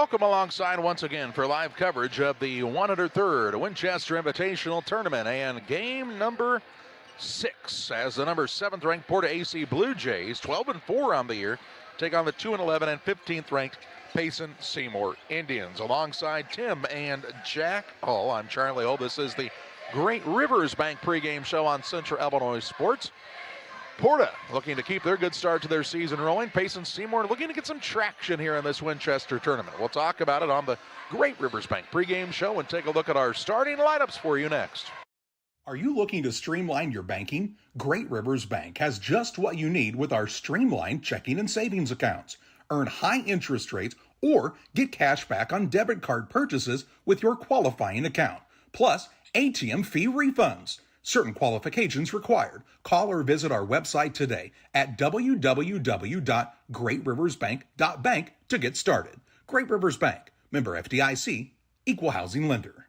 welcome alongside once again for live coverage of the 103rd Winchester Invitational Tournament and game number 6 as the number 7th ranked PORTA-A Blue Jays, 12-4 on the year, take on the 2-11 and 15th ranked Payson Seymour Indians. Alongside Tim and Jack Hull, I'm Charlie Hull. This is the Great Rivers Bank pregame show on Central Illinois Sports. Porta looking to keep their good start to their season rolling. Payson Seymour looking to get some traction here in this Winchester tournament. We'll talk about it on the Great Rivers Bank pregame show and take a look at our starting lineups for you next. Are you looking to streamline your banking? Great Rivers Bank has just what you need with our streamlined checking and savings accounts. Earn high interest rates or get cash back on debit card purchases with your qualifying account. Plus, ATM fee refunds. Certain qualifications required. Call or visit our website today at www.greatriversbank.bank to get started. Great Rivers Bank, member FDIC, equal housing lender.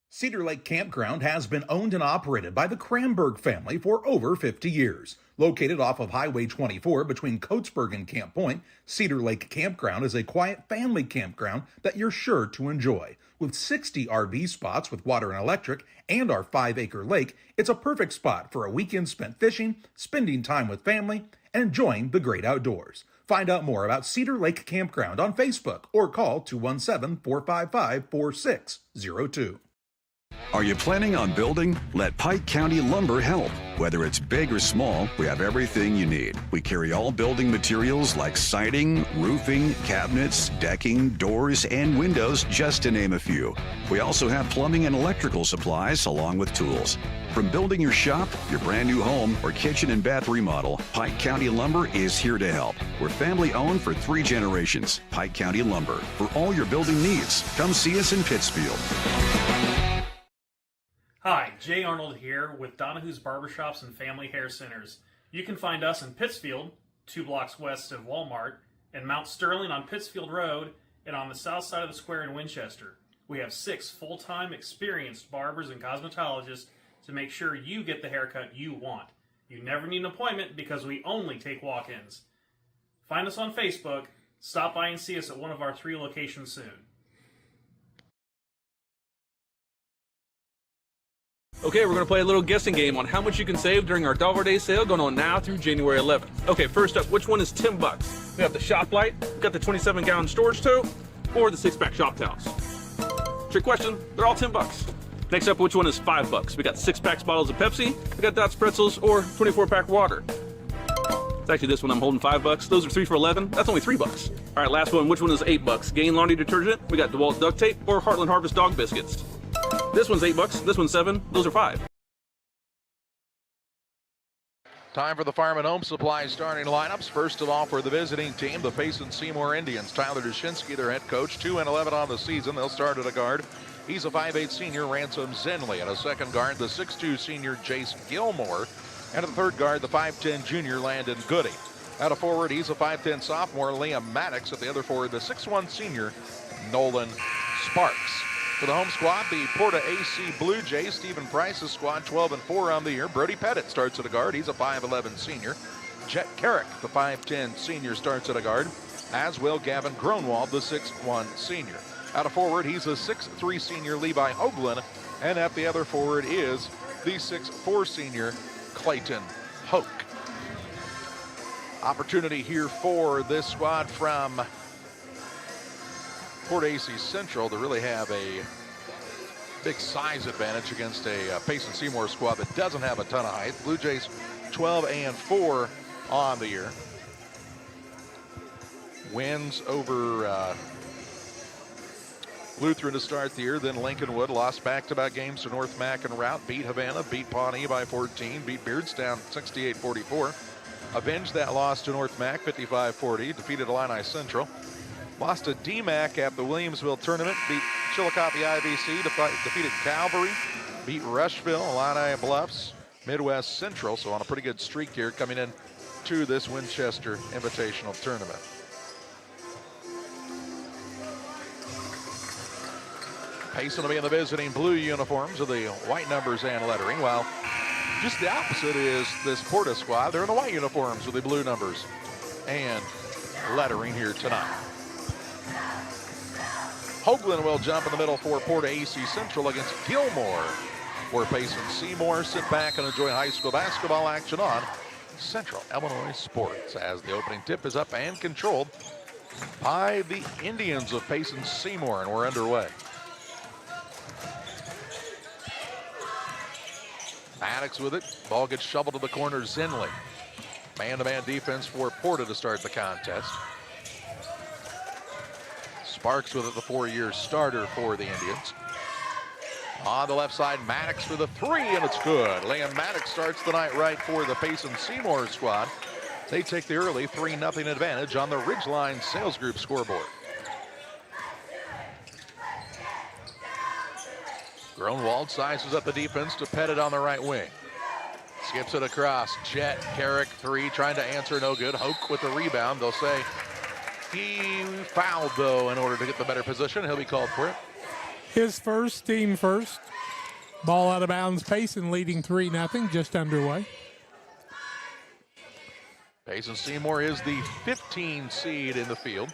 Cedar Lake Campground has been owned and operated by the Kramberg family for over 50 years. Located off of Highway 24 between Coatesburg and Camp Point, Cedar Lake Campground is a quiet family campground that you're sure to enjoy. With 60 RV spots with water and electric and our 5-acre lake, it's a perfect spot for a weekend spent fishing, spending time with family, and enjoying the great outdoors. Find out more about Cedar Lake Campground on Facebook or call 217-455-4602. Are you planning on building? Let Pike County Lumber help. Whether it's big or small, we have everything you need. We carry all building materials like siding, roofing, cabinets, decking, doors, and windows, just to name a few. We also have plumbing and electrical supplies along with tools. From building your shop, your brand new home, or kitchen and bath remodel, Pike County Lumber is here to help. We're family owned for 3 generations. Pike County Lumber. For all your building needs, come see us in Pittsfield. Hi, Jay Arnold here with Donahue's Barbershops and Family Hair Centers. You can find us in Pittsfield, 2 blocks west of Walmart, and Mount Sterling on Pittsfield Road, and on the south side of the square in Winchester. We have 6 full-time experienced barbers and cosmetologists to make sure you get the haircut you want. You never need an appointment because we only take walk-ins. Find us on Facebook, stop by and see us at one of our 3 locations soon. Okay, we're going to play a little guessing game on how much you can save during our Dollar Day sale going on now through January 11th. Okay, first up, which one is $10? We have the shop light, we got the 27-gallon storage tote, or the 6-pack shop towels. Trick question, they're all $10. Next up, which one is $5? We got 6-pack bottles of Pepsi, we got Dots pretzels, or 24-pack water. It's actually this one I'm holding $5. Those are 3 for $11. That's only $3. All right, last one, which one is $8? Gain laundry detergent, we got DeWalt duct tape, or Heartland Harvest dog biscuits. This one's $8, this one's $7, those are $5. Time for the Farm and Home Supply starting lineups. First of all, for the visiting team, the Payson Seymour Indians. Tyler Dushinsky, their head coach, 2-11 on the season. They'll start at a guard. He's a 5'8 senior, Ransom Zenley. At a second guard, the 6'2 senior, Jace Gilmore. And at the third guard, the 5'10 junior, Landon Goody. At a forward, he's a 5'10 sophomore, Liam Maddox. At the other forward, the 6'1 senior, Nolan Sparks. For the home squad, the PORTA-A Blue Jays, Stephen Price's squad, 12-4 on the year. Brody Pettit starts at a guard. He's a 5'11 senior. Jet Carrick, the 5'10 senior, starts at a guard, as will Gavin Gronwald, the 6'1 senior. At a forward, he's a 6'3 senior, Levi Hoagland, and at the other forward is the 6'4 senior, Clayton Hoke. Opportunity here for this squad from PORTA-A Central to really have a big size advantage against a Payson Seymour squad that doesn't have a ton of height. Blue Jays 12-4 on the year. Wins over Lutheran to start the year, then Lincolnwood lost back-to-back games to North Mac and Route, beat Havana, beat Pawnee by 14, beat Beardstown 68-44. Avenged that loss to North Mac 55-40, defeated Illini Central. Lost to DMAC at the Williamsville tournament, beat Chillicothe IVC, defeated Calvary, beat Rushville, Illini Bluffs, Midwest Central, so on a pretty good streak here coming in to this Winchester Invitational Tournament. Payson will be in the visiting blue uniforms with the white numbers and lettering, while just the opposite is this Porta squad. They're in the white uniforms with the blue numbers and lettering here tonight. Hoagland will jump in the middle for PORTA-A Central against Gilmore. For Payson, Seymour, sit back and enjoy high school basketball action on Central Illinois Sports as the opening tip is up and controlled by the Indians of Payson Seymour, and we're underway. Maddox with it. Ball gets shoveled to the corner. Zinley. Man-to-man defense for PORTA to start the contest. Sparks with it, the 4-year starter for the Indians. On the left side, Maddox for the 3, and it's good. Liam Maddox starts the night right for the Payson Seymour squad. They take the early 3-0 advantage on the Ridgeline Sales Group scoreboard. Gronwald sizes up the defense to Pettit on the right wing. Skips it across. Jet, Carrick, 3, trying to answer, no good. Hoke with the rebound. They'll say he fouled, though, in order to get the better position. He'll be called for it. His first, team first. Ball out of bounds. Payson leading 3-0, just underway. Payson Seymour is the 15 seed in the field,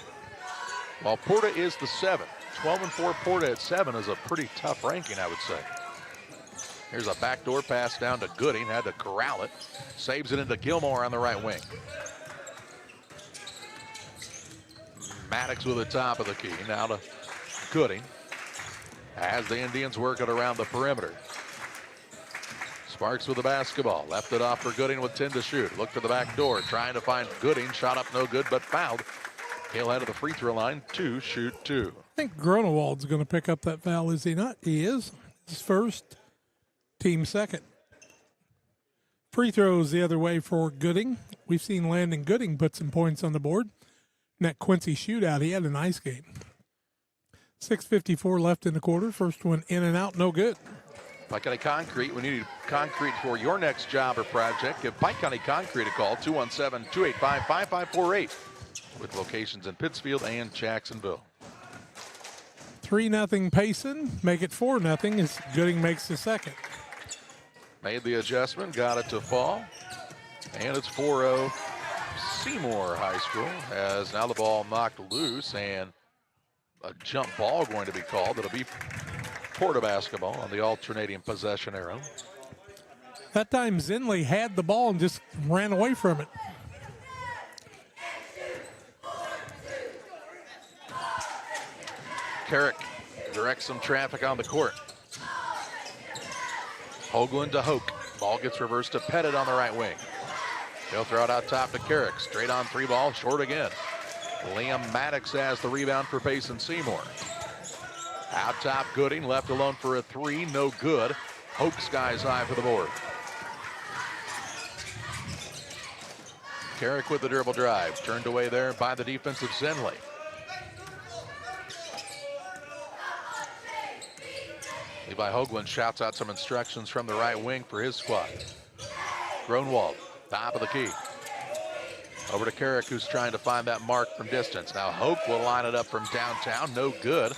while PORTA is the 7. 12-4 PORTA at 7 is a pretty tough ranking, I would say. Here's a backdoor pass down to Gooding, had to corral it. Saves it into Gilmore on the right wing. Maddox with the top of the key, now to Gooding as the Indians work it around the perimeter. Sparks with the basketball, left it off for Gooding with 10 to shoot. Look for the back door, trying to find Gooding, shot up no good, but fouled. He'll head to the free throw line to shoot 2. I think Gronewald's going to pick up that foul, is he not? He is. His first, team second. Free throws the other way for Gooding. We've seen Landon Gooding put some points on the board. In that Quincy shootout, he had a nice game. 6:54 left in the quarter. First one in and out, no good. Pike County Concrete, when you need concrete for your next job or project, give Pike County Concrete a call, 217-285-5548, with locations in Pittsfield and Jacksonville. 3-0 Payson, make it 4-0 as Gooding makes the second. Made the adjustment, got it to fall, and it's 4-0 Seymour High School, as now the ball knocked loose and a jump ball going to be called. It'll be PORTA basketball on the alternating possession arrow. That time Zinley had the ball and just ran away from it. Carrick directs some traffic on the court. Hoagland to Hoke. Ball gets reversed to Pettit on the right wing. He'll throw it out top to Carrick. Straight on 3 ball, short again. Liam Maddox has the rebound for Payson Seymour. Out top, Gooding left alone for a 3, no good. Hoke skies high for the board. Carrick with the dribble drive, turned away there by the defensive Zinley. Levi Hoagland shouts out some instructions from the right wing for his squad. Gronwald, top of the key. Over to Carrick, who's trying to find that mark from distance. Now Hoke will line it up from downtown, no good.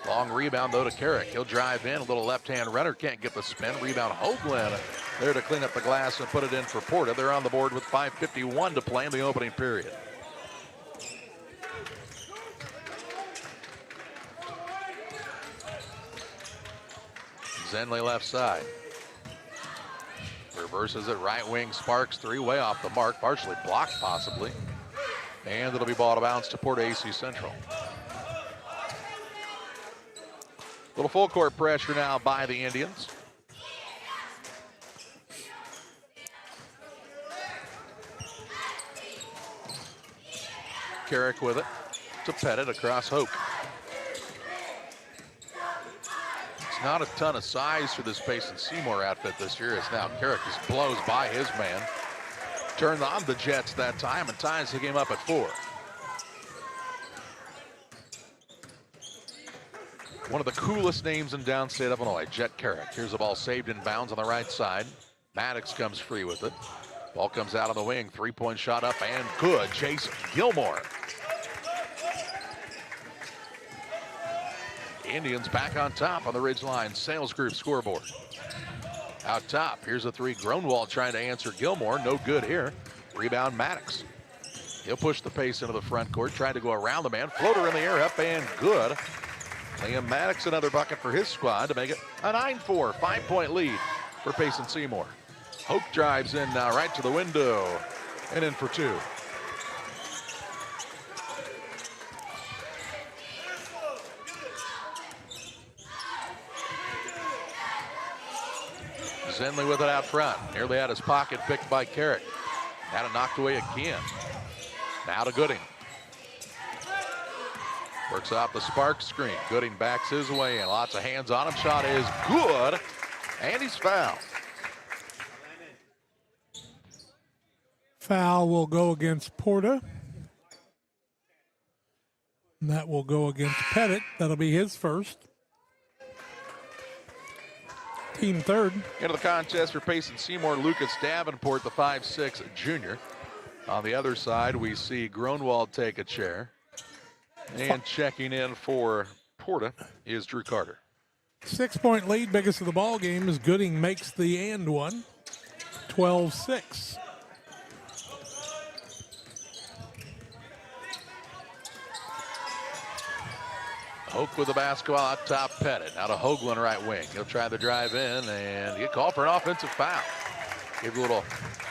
Long rebound, though, to Carrick. He'll drive in, a little left-hand runner, can't get the spin. Rebound, Hoagland there to clean up the glass and put it in for PORTA. They're on the board with 5:51 to play in the opening period. Zenley left side. Reverses it, right wing, Sparks, 3, way off the mark, partially blocked possibly. And it'll be ball to bounce to PORTA-A Central. Little full court pressure now by the Indians. Carrick with it to Pettit across Hoke. It's not a ton of size for this Payson Seymour outfit this year. It's now Carrick just blows by his man. Turned on the Jets that time and ties the game up at 4. One of the coolest names in downstate Illinois, Jet Carrick. Here's the ball saved in bounds on the right side. Maddox comes free with it. Ball comes out on the wing. 3-point shot up and good. Jason Gilmore. Indians back on top on the Ridgeline Sales Group scoreboard. Out top, here's a 3. Gronwald trying to answer Gilmore. No good here. Rebound Maddox. He'll push the pace into the front court. Trying to go around the man. Floater in the air, up and good. Liam Maddox another bucket for his squad to make it a 9-4, 5-point lead for Payson Seymour. Hoke drives in now right to the window and in for two. Zenley with it out front. Nearly had his pocket picked by Carrick. Had it knocked away again. Now to Gooding. Works off the spark screen. Gooding backs his way in. Lots of hands on him. Shot is good. And he's fouled. Foul will go against Porta. And that will go against Pettit. That'll be his first. Team third. Into the contest for Payson Seymour, Lucas Davenport, the 5'6" junior. On the other side, we see Gronwald take a chair. And checking in for Porta is Drew Carter. 6-point lead, biggest of the ball game, as Gooding makes the and one. 12-6. Hoke with the basketball out top, Pettit. Now to Hoagland, right wing. He'll try the drive in and get called for an offensive foul. Give a little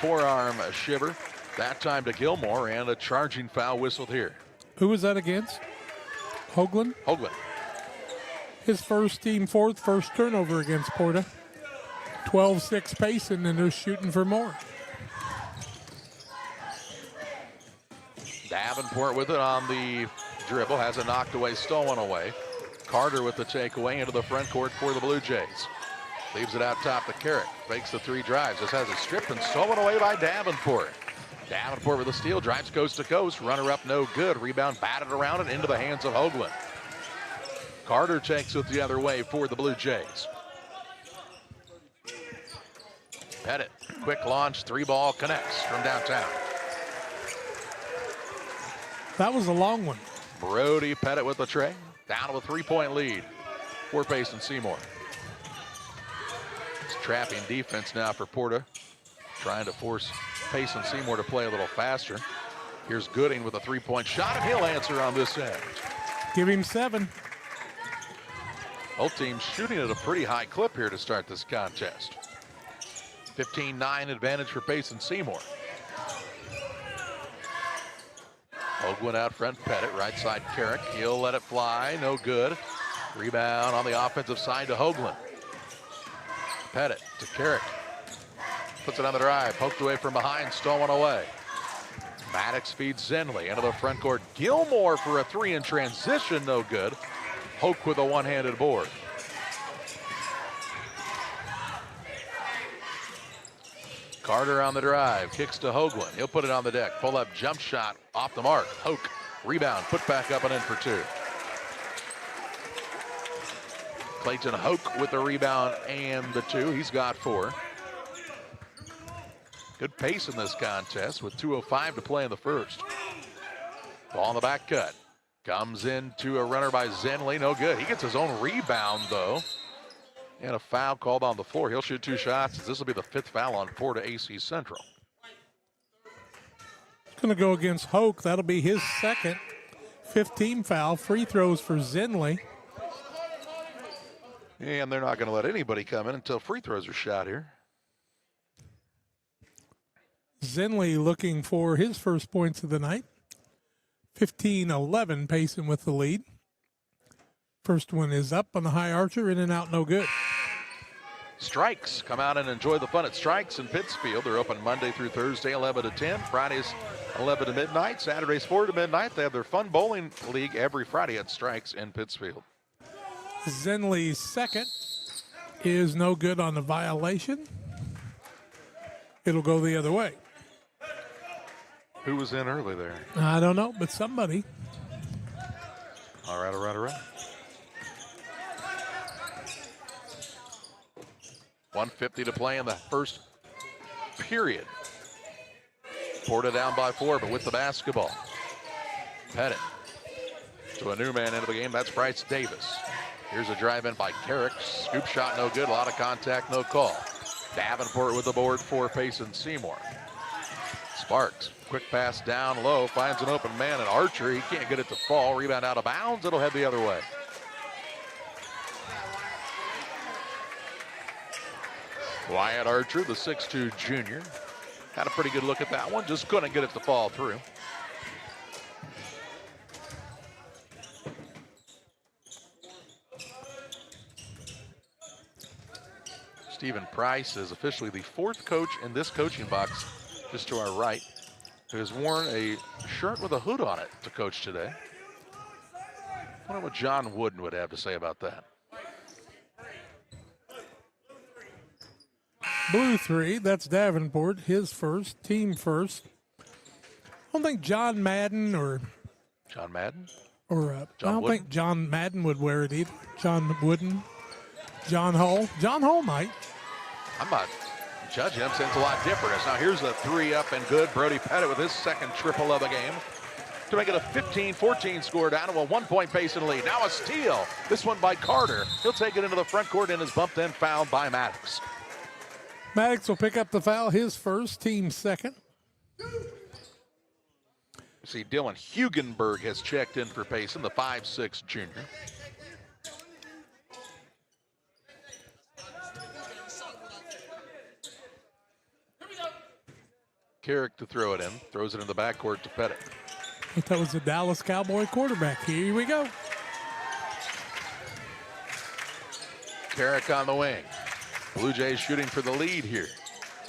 forearm shiver. That time to Gilmore, and a charging foul whistled here. Who was that against? Hoagland? Hoagland. His first, team fourth, first turnover against Porta. 12-6 Payson, and they're shooting for more. Davenport with it on the dribble, has it knocked away, stolen away. Carter with the takeaway into the front court for the Blue Jays. Leaves it out top to Carrick. Fakes the three drives. This has it stripped and stolen away by Davenport. Davenport with a steal, drives coast to coast. Runner up, no good. Rebound batted around and into the hands of Hoagland. Carter takes it the other way for the Blue Jays. Pettit, quick launch, three ball connects from downtown. That was a long one. Brody Pettit with the tray. Down to a 3-point lead for Payson Seymour. It's trapping defense now for Porta. Trying to force Payson Seymour to play a little faster. Here's Gooding with a 3-point shot, and he'll answer on this end. Give him 7. Both teams shooting at a pretty high clip here to start this contest. 15-9 advantage for Payson Seymour. Hoagland out front, Pettit, right side Carrick. He'll let it fly, no good. Rebound on the offensive side to Hoagland. Pettit to Carrick. Puts it on the drive, poked away from behind, stolen away. Maddox feeds Zenley into the front court. Gilmore for a three in transition, no good. Hoke with a one-handed board. Carter on the drive, kicks to Hoagland. He'll put it on the deck. Pull-up jump shot off the mark. Hoke, rebound, put back up and in for two. Clayton Hoke with the rebound and the two. He's got 4. Good pace in this contest with 2:05 to play in the first. Ball on the back cut. Comes into a runner by Zenley. No good. He gets his own rebound, though. And a foul called on the floor. He'll shoot 2 shots. This will be the 5th foul on Porta-A Central. It's going to go against Hoke. That'll be his second. 15 foul. Free throws for Zenley. And they're not going to let anybody come in until free throws are shot here. Zenley looking for his first points of the night. 15-11, Payson with the lead. First one is up on the high archer, in and out, no good. Strikes. Come out and enjoy the fun at Strikes in Pittsfield. They're open Monday through Thursday, 11 to 10. Fridays, 11 to midnight. Saturdays, 4 to midnight. They have their fun bowling league every Friday at Strikes in Pittsfield. Zenley's second is no good on the violation. It'll go the other way. Who was in early there? I don't know, but somebody. All right. 1:50 to play in the first period. Porta down by 4, but with the basketball. Pettit to a new man into the game. That's Bryce Davis. Here's a drive in by Carrick. Scoop shot, no good. A lot of contact, no call. Davenport with the board for Payson Seymour. Sparks, quick pass down low, finds an open man, and Archer, he can't get it to fall. Rebound out of bounds, it'll head the other way. Wyatt Archer, the 6'2 junior, had a pretty good look at that one, just couldn't get it to fall through. Stephen Price is officially the 4th coach in this coaching box, just to our right, who has worn a shirt with a hood on it to coach today. I wonder what John Wooden would have to say about that. Blue 3, that's Davenport, his first, team first. I don't think John Madden or John Madden? I don't think John Madden would wear it either. John Wooden, John Hull. John Hull might. I'm not judging him, since it's a lot different. Now here's the 3 up and good. Brody Pettit with his 2nd triple of the game to make it a 15-14 score, down to a 1-point Payson lead. Now a steal. This one by Carter. He'll take it into the front court and is bumped and fouled by Maddox. Maddox will pick up the foul, his first, team second. See, Dylan Hugenberg has checked in for Payson, the 5'6 junior. Carrick to throw it in, throws it in the backcourt to Pettit. I thought that was a Dallas Cowboy quarterback. Here we go. Carrick on the wing. Blue Jays shooting for the lead here.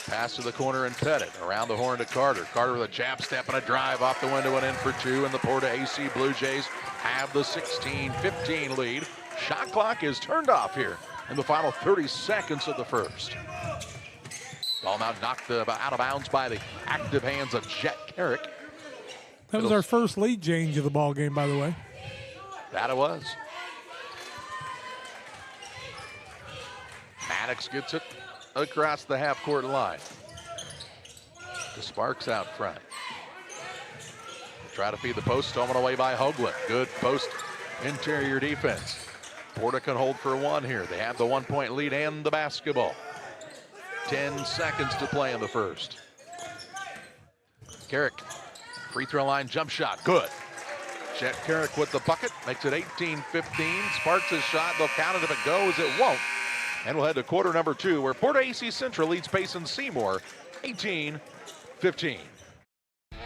Pass to the corner and Pettit. Around the horn to Carter. Carter with a jab step and a drive off the window and in for 2. And the PORTA-A Blue Jays have the 16-15 lead. Shot clock is turned off here in the final 30 seconds of the first. Ball now knocked out of bounds by the active hands of Jet Carrick. That was our first lead change of the ball game, by the way. That it was. Maddox gets it across the half-court line. The Sparks out front. Try to feed the post, stolen away by Hoagland. Good post interior defense. Porta can hold for 1 here. They have the 1-point lead and the basketball. 10 seconds to play in the first. Carrick, free throw line jump shot, good. Chet Carrick with the bucket, makes it 18-15. Sparks his shot, they'll count it if it goes, it won't. And we'll head to quarter number 2, where PORTA-A Central leads Payson Seymour 18-15.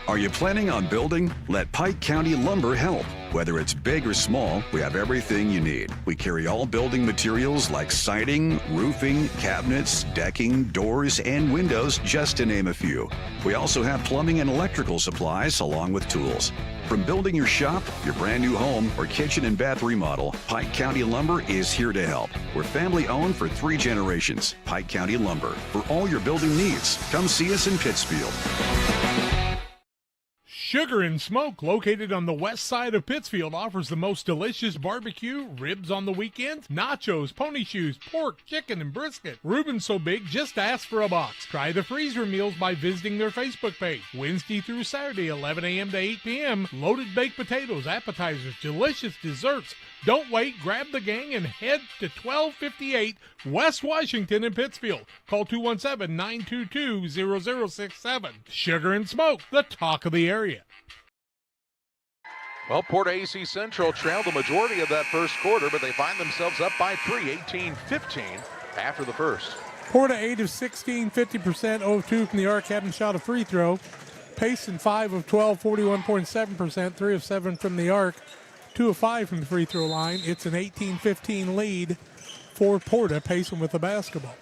Are you planning on building? Let Pike County Lumber help. Whether it's big or small, we have everything you need. We carry all building materials like siding, roofing, cabinets, decking, doors, and windows, just to name a few. We also have plumbing and electrical supplies along with tools. From building your shop, your brand new home, or kitchen and bath remodel, Pike County Lumber is here to help. We're family owned for 3 generations. Pike County Lumber. For all your building needs, come see us in Pittsfield. Sugar and Smoke, located on the west side of Pittsfield, offers the most delicious barbecue, ribs on the weekends, nachos, pony shoes, pork, chicken, and brisket. Reuben's so big, just ask for a box. Try the freezer meals by visiting their Facebook page. Wednesday through Saturday, 11 a.m. to 8 p.m. Loaded baked potatoes, appetizers, delicious desserts. Don't wait, grab the gang and head to 1258 West Washington in Pittsfield. Call 217-922-0067. Sugar and Smoke, the talk of the area. Well, PORTA-A Central trailed the majority of that first quarter, but they find themselves up by 3, 18-15 after the first. PORTA-A to 16, 50%, 0-2 from the arc, hadn't shot a free throw. Payson 5 of 12, 41.7%, 3 of 7 from the arc. 2 of 5 from the free throw line. It's an 18-15 lead for Porta. Payson with the basketball.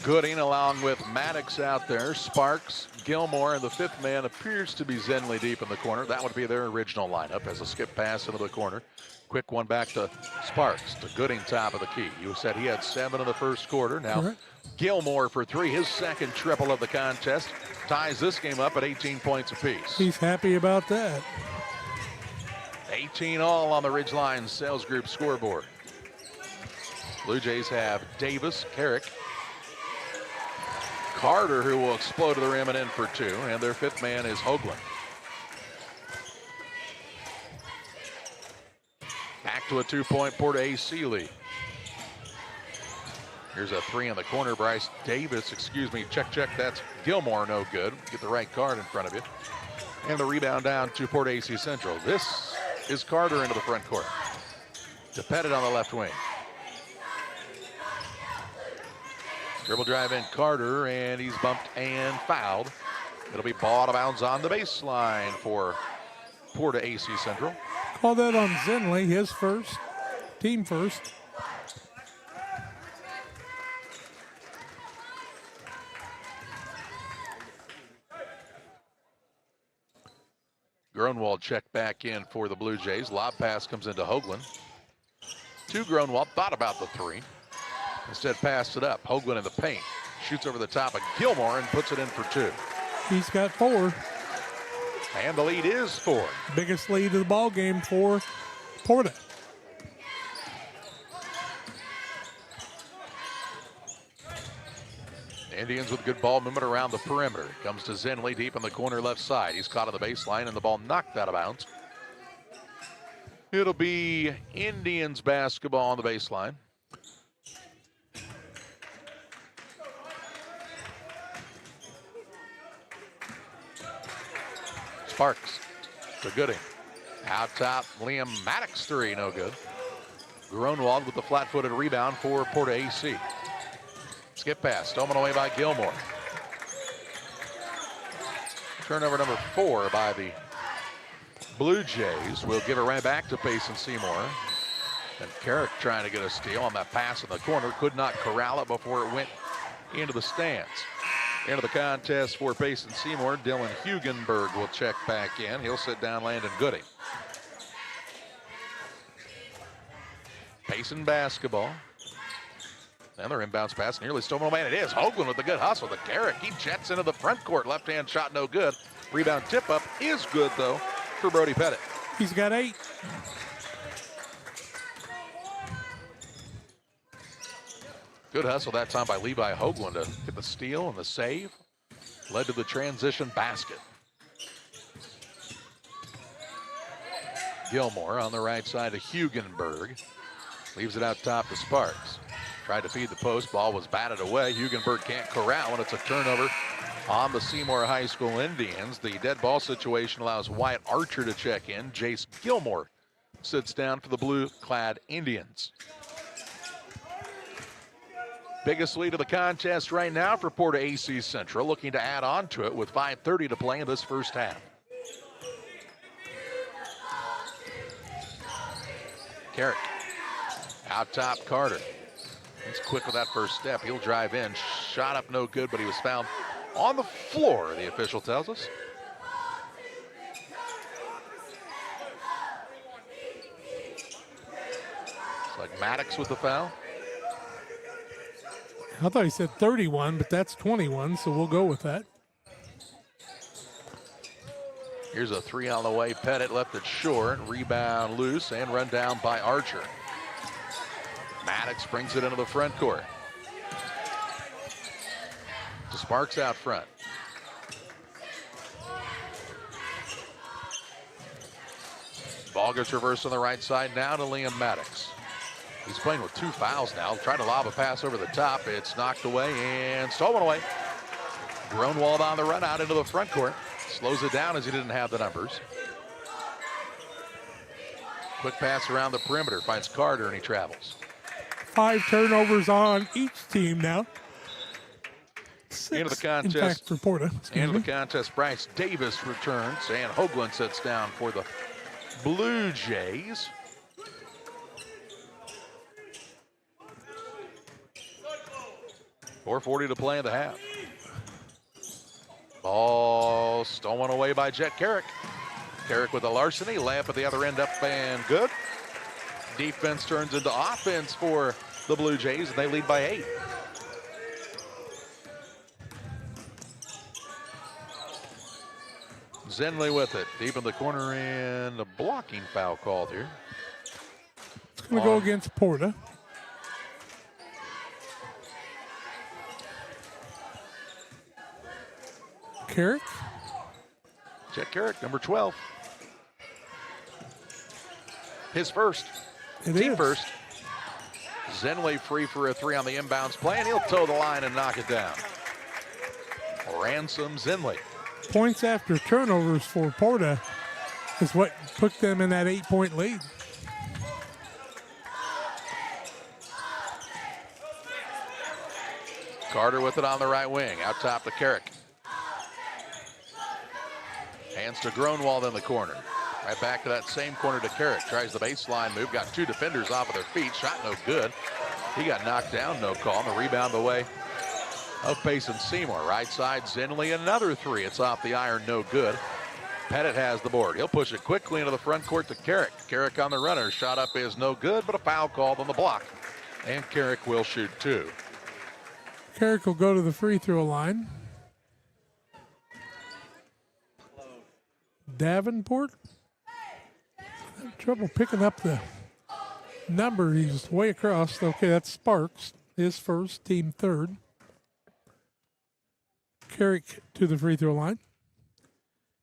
Gooding along with Maddox out there. Sparks, Gilmore, and the 5th man appears to be Zenley deep in the corner. That would be their original lineup as a skip pass into the corner. Quick one back to Sparks, to Gooding top of the key. You said he had 7 in the first quarter. Now Correct. Gilmore for 3, his 2nd triple of the contest. Ties this game up at 18 points apiece. He's happy about that. 18 all on the Ridgeline Sales Group scoreboard. Blue Jays have Davis, Carrick, Carter, who will explode to the rim and in for 2, and their 5th man is Hoagland. Back to a 2-point PORTA-A lead. Here's a 3 in the corner. Bryce Davis, check, that's Gilmore, no good. Get the right card in front of you. And the rebound down to PORTA-A Central. This is Carter into the front court. To Pettit on the left wing. Dribble drive in Carter, and he's bumped and fouled. It'll be ball out of bounds on the baseline for PORTA-A Central. Call that on Zinley, his first, team first. Gronwald checked back in for the Blue Jays. Lob pass comes into Hoagland. To Gronwald, thought about the three. Instead passed it up. Hoagland in the paint. Shoots over the top of Gilmore and puts it in for two. He's got 4. And the lead is 4. Biggest lead of the ball game for Porta. Indians with good ball movement around the perimeter. Comes to Zinley deep in the corner left side. He's caught on the baseline and the ball knocked out of bounds. It'll be Indians basketball on the baseline. Sparks to Gooding. Out top, Liam Maddox three, no good. Gronwald with the flat-footed rebound for PORTA-AC. Skip pass, stolen away by Gilmore. Turnover number 4 by the Blue Jays. We'll give it right back to Payson Seymour. And Carrick trying to get a steal on that pass in the corner. Could not corral it before it went into the stands. Into the contest for Payson Seymour. Dylan Hugenberg will check back in. He'll sit down Landon Gooding. Payson basketball. Another inbounds pass, nearly stolen away, and it is Hoagland with a good hustle to Carrick. He jets into the front court. Left-hand shot, no good. Rebound tip-up is good, though, for Brody Pettit. He's got 8. Good hustle that time by Levi Hoagland to get the steal and the save. Led to the transition basket. Gilmore on the right side to Hugenberg. Leaves it out top to Sparks. Tried to feed the post. Ball was batted away. Hugenberg can't corral, and it's a turnover on the Seymour High School Indians. The dead ball situation allows Wyatt Archer to check in. Jace Gilmore sits down for the blue-clad Indians. Biggest lead of the contest right now for PORTA-AC Central, looking to add on to it with 5:30 to play in this first half. Carrick. Out top, Carter. He's quick with that first step. He'll drive in. Shot up no good, but he was found on the floor, the official tells us. It's like Maddox with the foul. I thought he said 31, but that's 21, so we'll go with that. Here's a three on the way. Pettit left it short. Rebound loose and run down by Archer. Maddox brings it into the front court. To Sparks out front. Ball gets reversed on the right side now to Liam Maddox. He's playing with 2 fouls now. Trying to lob a pass over the top. It's knocked away and stolen away. Gronwald on the run out into the front court. Slows it down as he didn't have the numbers. Quick pass around the perimeter. Finds Carter and he travels. 5 turnovers on each team now. 6, into the contest. in fact, for Porta. Into the contest, Bryce Davis returns, and Hoagland sits down for the Blue Jays. .440 to play in the half. Ball stolen away by Jet Carrick. Carrick with a larceny, layup at the other end, up and good. Defense turns into offense for the Blue Jays, and they lead by 8. Zinley with it, deep in the corner, and a blocking foul called here. It's going to go against Porta. Carrick. Chet Carrick, number 12. His first. Team first. Zinley free for a 3 on the inbounds play, and he'll toe the line and knock it down. Ransom Zinley. Points after turnovers for Porta is what put them in that 8-point lead. Carter with it on the right wing. Out top to Carrick. Hands to Gronwald in the corner. Right back to that same corner to Carrick. Tries the baseline move. Got two defenders off of their feet. Shot no good. He got knocked down. No call. And the rebound the way of Payson Seymour. Right side, Zinley. Another three. It's off the iron. No good. Pettit has the board. He'll push it quickly into the front court to Carrick. Carrick on the runner. Shot up is no good, but a foul called on the block. And Carrick will shoot two. Carrick will go to the free throw line. Davenport. Having trouble picking up the number. He's way across. Okay, that's Sparks. His first, team third. Carrick to the free throw line.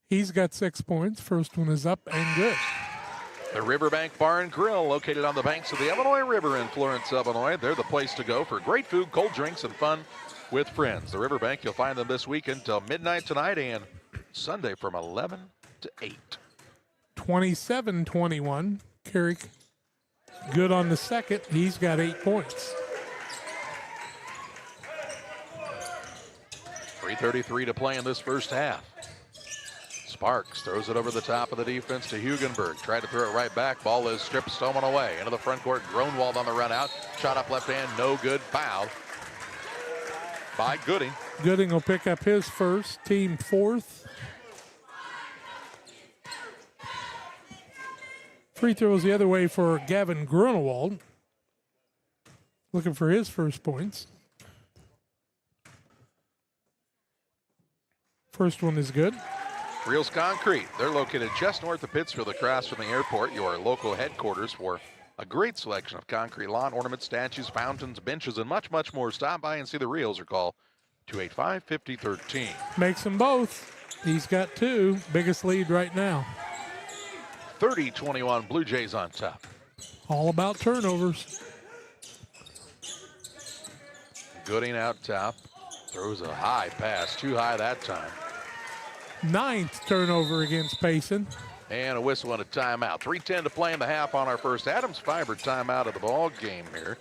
He's got 6 points. First one is up and good. The Riverbank Bar and Grill, located on the banks of the Illinois River in Florence, Illinois. They're the place to go for great food, cold drinks, and fun with friends. The Riverbank, you'll find them this weekend until midnight tonight and Sunday from 11 to 8. 27-21. Carrick good on the second. He's got 8 points. 3:33 to play in this first half. Sparks throws it over the top of the defense to Hugenberg. Tried to throw it right back. Ball is stripped, stolen away. Into the front court. Gronwald on the run out. Shot up left hand. No good. Foul by Gooding. Gooding will pick up his first, team fourth. Free throws the other way for Gavin Grunewald. Looking for his first points. First one is good. Reels Concrete. They're located just north of Pittsfield, across from the airport, your local headquarters for a great selection of concrete lawn ornaments, statues, fountains, benches, and much, much more. Stop by and see the Reels or call 285-5013. Makes them both. He's got 2. Biggest lead right now. 30-21, Blue Jays on top. All about turnovers. Gooding out top. Throws a high pass. Too high that time. 9th turnover against Payson. And a whistle and a timeout. 3:10 to play in the half on our first Adams Fiber timeout of the ball game here.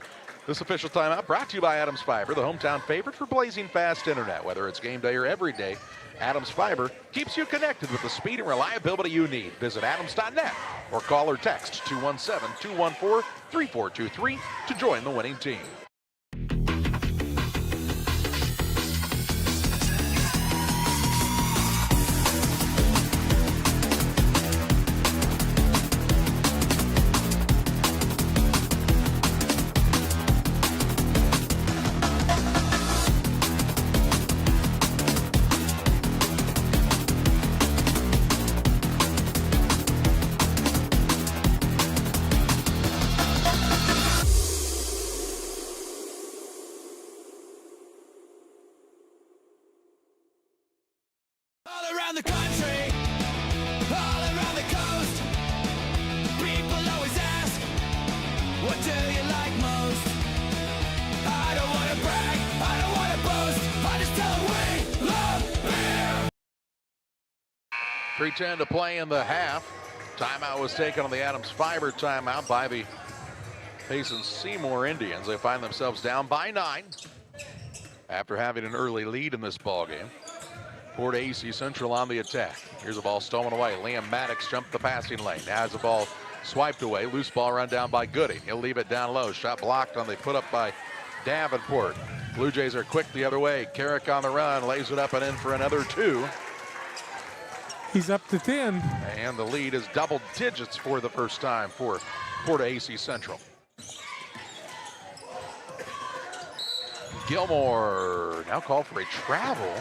This official timeout brought to you by Adams Fiber, the hometown favorite for blazing fast internet. Whether it's game day or every day, Adams Fiber keeps you connected with the speed and reliability you need. Visit adams.net or call or text 217-214-3423 to join the winning team. do you like most? I don't want to brag, I don't want to boast, I just tell them we love beer. 3:10 to play in the half. Timeout was taken on the Adams Fiber timeout by the Payson Seymour Indians. They find themselves down by 9 after having an early lead in this ball game. PORTA-A Central on the attack. Here's a ball stolen away. Liam Maddox jumped the passing lane. Now has the ball swiped away. Loose ball run down by Gooding. He'll leave it down low. Shot blocked on the put up by Davenport. Blue Jays are quick the other way. Carrick on the run. Lays it up and in for another 2. He's up to 10. And the lead is double digits for the first time for PORTA-A Central. Gilmore now called for a travel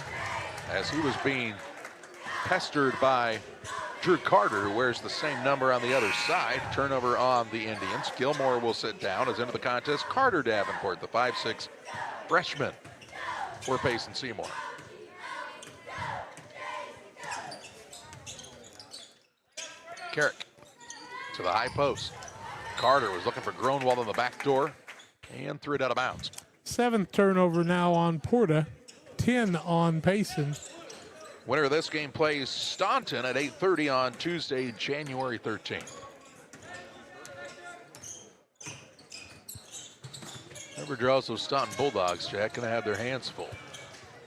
as he was being pestered by Drew Carter, who wears the same number on the other side. Turnover on the Indians. Gilmore will sit down as into the contest. Carter Davenport, the 5'6" freshman for Payson Seymour. Carrick to the high post. Carter was looking for Gronwald on the back door and threw it out of bounds. 7th turnover now on Porta, 10 on Payson. Winner of this game plays Staunton at 8:30 on Tuesday, January 13th. Never draws those Staunton Bulldogs, Jack, going to have their hands full.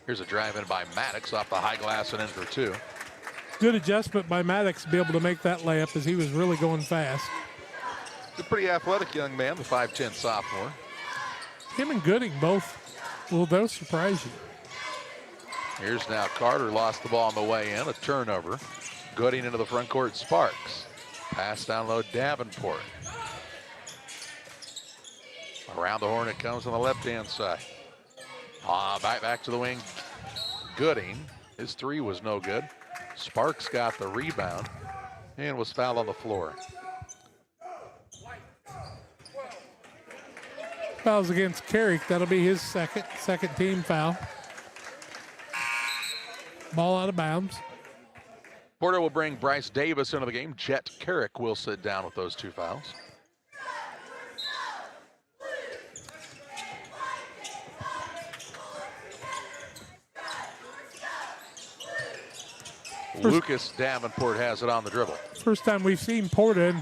Here's a drive in by Maddox off the high glass and in for 2. Good adjustment by Maddox to be able to make that layup as he was really going fast. He's a pretty athletic young man, the 5'10 sophomore. Him and Gooding both, well, they'll surprise you. Here's now Carter, lost the ball on the way in, a turnover. Gooding into the front court, Sparks. Pass down low, Davenport. Around the horn it comes on the left-hand side. Back to the wing. Gooding, his 3 was no good. Sparks got the rebound and was fouled on the floor. Fouls against Carrick. That'll be his second team foul. Ball out of bounds. Porter will bring Bryce Davis into the game. Jet Carrick will sit down with those 2 fouls. Lucas Davenport has it on the dribble. First time we've seen Porta, and,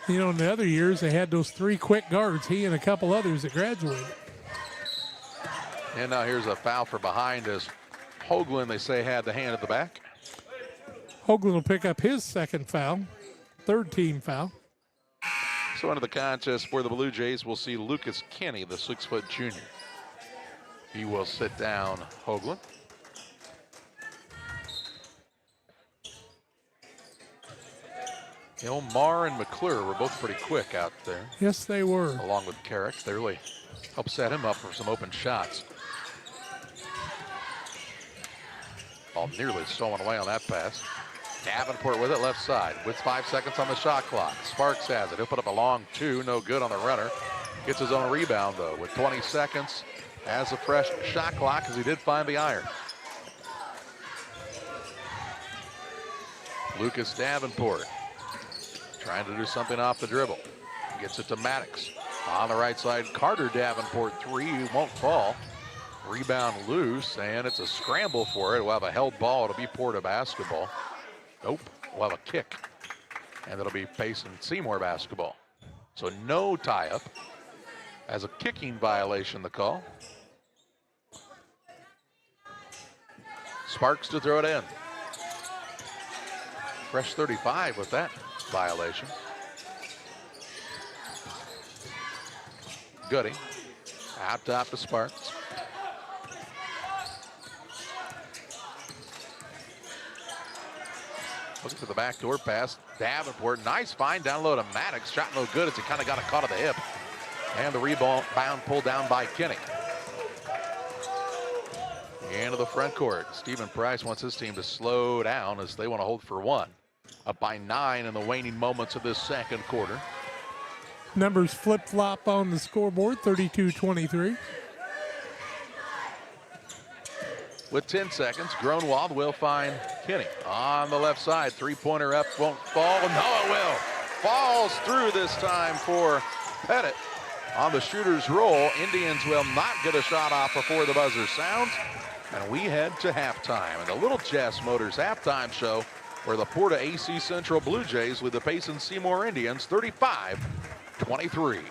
in the other years they had those 3 quick guards, he and a couple others that graduated. And now here's a foul for behind as Hoagland, they say, had the hand at the back. Hoagland will pick up his second foul, 3rd team foul. So into the contest for the Blue Jays, we'll see Lucas Kenny, the 6-foot junior. He will sit down Hoagland. Marr and McClure were both pretty quick out there. Yes, they were. Along with Carrick. They really helped set him up for some open shots. Ball nearly stolen away on that pass. Davenport with it left side with 5 seconds on the shot clock. Sparks has it. He'll put up a long 2. No good on the runner. Gets his own rebound, though, with 20 seconds. Has a fresh shot clock as he did find the iron. Lucas Davenport trying to do something off the dribble. Gets it to Maddox. On the right side, Carter Davenport 3 won't fall. Rebound loose, and it's a scramble for it. We'll have a held ball. It'll be Porta basketball. Nope, we'll have a kick. And it'll be Payson Seymour basketball. So no tie-up. As a kicking violation, the call. Sparks to throw it in. Fresh 35 with that violation. Gooding out top to Sparks. Looking for the backdoor pass. Davenport, nice find down low to Maddox. Shot no good as he kind of got it caught at the hip. And the rebound pulled down by Kenny. Into the front court. Stephen Price wants his team to slow down as they want to hold for 1. Up by 9 in the waning moments of this second quarter. Numbers flip-flop on the scoreboard, 32-23. With 10 seconds, Gronwald will find Kenny on the left side. 3-pointer up, won't fall. No, it will. Falls through this time for Pettit on the shooter's roll. Indians will not get a shot off before the buzzer sounds. And we head to halftime. And the Little Jess Motors halftime show for the Porta-A Central Blue Jays with the Payson Seymour Indians 35-23.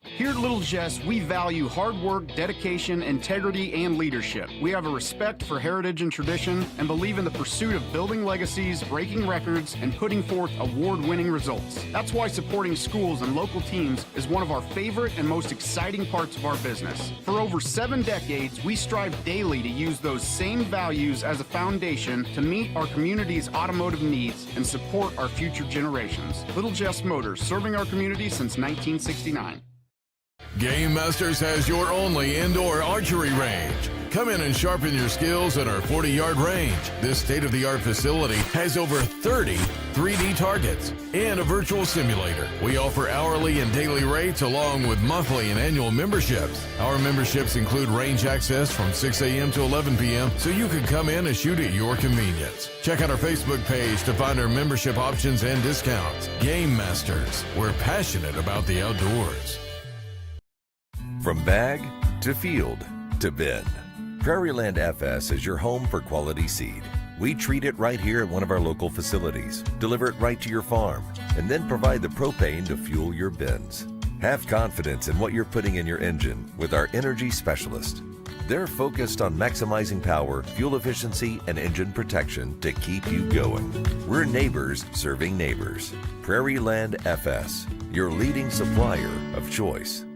Here at Little Jess, we value hard work, dedication, integrity, and leadership. We have a respect for heritage and tradition and believe in the pursuit of building legacies, breaking records, and putting forth award-winning results. That's why supporting schools and local teams is one of our favorite and most exciting parts of our business. For over 7 decades, we strive daily to use those same values as a foundation to meet our community's automotive needs and support our future generations. Little Jess Motors, serving our community since 1969. Game Masters has your only indoor archery range. Come in and sharpen your skills at our 40-yard range. This state-of-the-art facility has over 30 3D targets and a virtual simulator. We offer hourly and daily rates along with monthly and annual memberships. Our memberships include range access from 6 a.m. to 11 p.m. so you can come in and shoot at your convenience. Check out our Facebook page to find our membership options and discounts. Game Masters, we're passionate about the outdoors. From bag to field to bin, Prairieland FS is your home for quality seed. We treat it right here at one of our local facilities, deliver it right to your farm, and then provide the propane to fuel your bins. Have confidence in what you're putting in your engine with our energy specialist. They're focused on maximizing power, fuel efficiency, and engine protection to keep you going. We're neighbors serving neighbors. Prairie Land FS, your leading supplier of choice.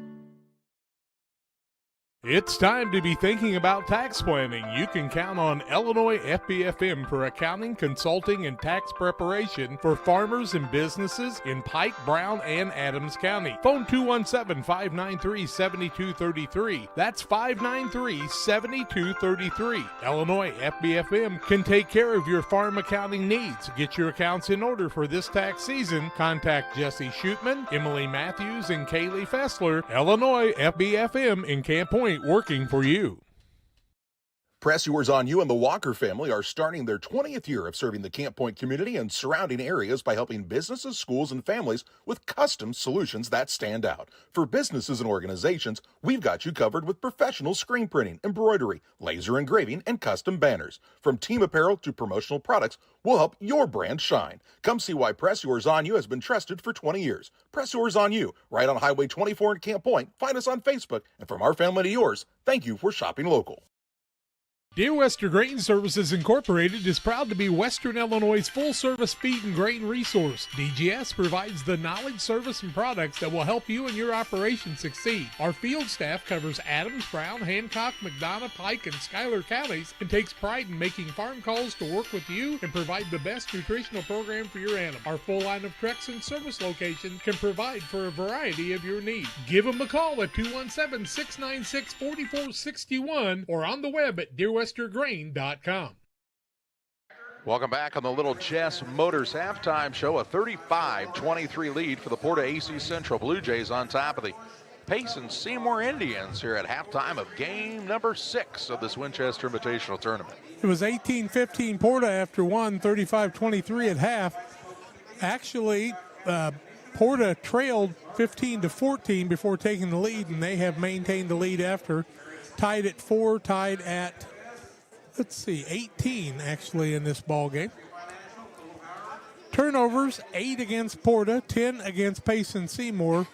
It's time to be thinking about tax planning. You can count on Illinois FBFM for accounting, consulting, and tax preparation for farmers and businesses in Pike, Brown, and Adams County. Phone 217-593-7233. That's 593-7233. Illinois FBFM can take care of your farm accounting needs. Get your accounts in order for this tax season. Contact Jesse Shootman, Emily Matthews, and Kaylee Fessler. Illinois FBFM in Camp Point, working for you. Press Yours on You and the Walker family are starting their 20th year of serving the Camp Point community and surrounding areas by helping businesses, schools, and families with custom solutions that stand out. For businesses and organizations, we've got you covered with professional screen printing, embroidery, laser engraving, and custom banners. From team apparel to promotional products, we'll help your brand shine. Come see why Press Yours on You has been trusted for 20 years. Press Yours on You, right on Highway 24 in Camp Point. Find us on Facebook. And from our family to yours, thank you for shopping local. Dear Wester Grain Services Incorporated is proud to be Western Illinois' full-service feed and grain resource. DGS provides the knowledge, service, and products that will help you and your operation succeed. Our field staff covers Adams, Brown, Hancock, McDonough, Pike, and Schuyler counties and takes pride in making farm calls to work with you and provide the best nutritional program for your animal. Our full line of trucks and service locations can provide for a variety of your needs. Give them a call at 217-696-4461 or on the web at dearwestergrain.com. Welcome back on the Little Jess Motors halftime show. A 35-23 lead for the Porta-A Central Blue Jays on top of the Payson Seymour Indians here at halftime of game number 6 of this Winchester Invitational Tournament. It was 18-15 Porta after one, 35-23 at half. Actually, Porta trailed 15-14 before taking the lead, and they have maintained the lead after. Tied at 4, tied at 18 actually in this ball game. Turnovers, 8 against Porta, 10 against Payson Seymour.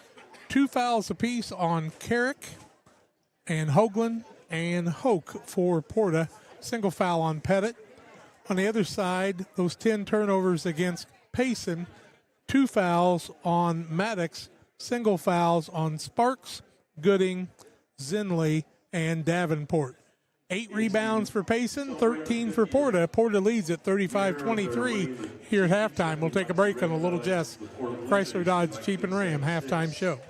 2 fouls apiece on Carrick and Hoagland and Hoke for Porta. Single foul on Pettit. On the other side, those 10 turnovers against Payson, 2 fouls on Maddox, single fouls on Sparks, Gooding, Zinley, and Davenport. 8 rebounds for Payson, 13 for Porta. Porta leads at 35-23 here at halftime. We'll take a break on the Little Jess Chrysler Dodge Jeep and Ram halftime show.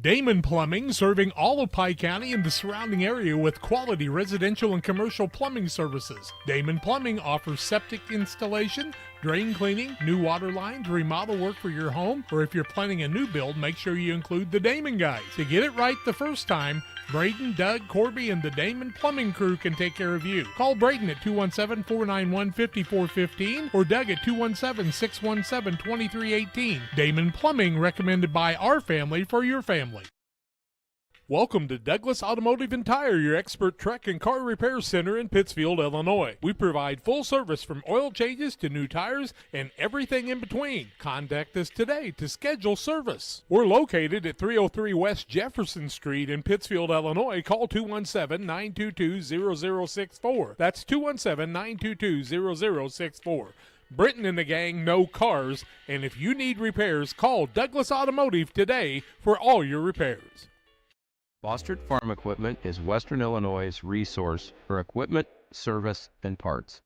Damon Plumbing, serving all of Pike County and the surrounding area with quality residential and commercial plumbing services. Damon Plumbing offers septic installation, drain cleaning, new water lines, remodel work for your home, or if you're planning a new build, make sure you include the Damon guys. To get it right the first time, Braden, Doug, Corby, and the Damon Plumbing crew can take care of you. Call Braden at 217-491-5415 or Doug at 217-617-2318. Damon Plumbing, recommended by our family for your family. Welcome to Douglas Automotive and Tire, your expert truck and car repair center in Pittsfield, Illinois. We provide full service from oil changes to new tires and everything in between. Contact us today to schedule service. We're located at 303 West Jefferson Street in Pittsfield, Illinois. Call 217-922-0064. That's 217-922-0064. Britton and the gang know cars, and if you need repairs, call Douglas Automotive today for all your repairs. Bostard Farm Equipment is Western Illinois' resource for equipment, service, and parts.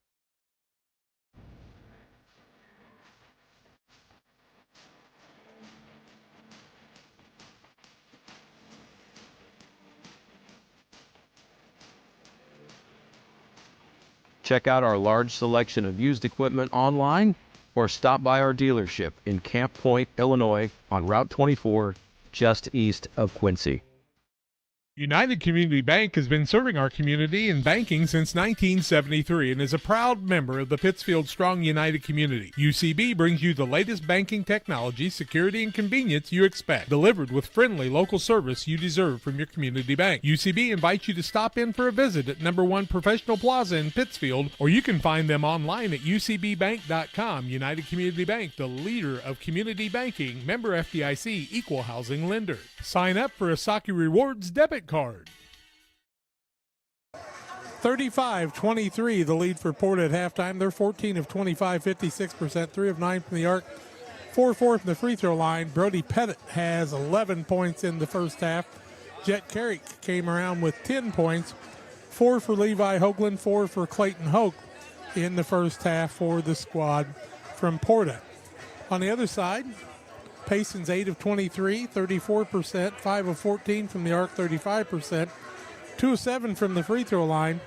Check out our large selection of used equipment online or stop by our dealership in Camp Point, Illinois on Route 24, just east of Quincy. United Community Bank has been serving our community in banking since 1973 and is a proud member of the Pittsfield Strong United community. UCB brings you the latest banking technology, security, and convenience you expect, delivered with friendly local service you deserve from your community bank. UCB invites you to stop in for a visit at number 1 Professional Plaza in Pittsfield, or you can find them online at ucbbank.com. United Community Bank, the leader of community banking, member FDIC, equal housing lender. Sign up for a Saki Rewards debit card. 35-23, the lead for Porta at halftime. They're 14 of 25, 56%, 3 of 9 from the arc, 4-4 from the free throw line. Brody Pettit has 11 points in the first half. Jet Carrick came around with 10 points, 4 for Levi Hoagland, 4 for Clayton Hoke in the first half for the squad from Porta. On the other side, Payson's 8 of 23, 34%, 5 of 14 from the arc, 35%, 2 of 7 from the free throw line,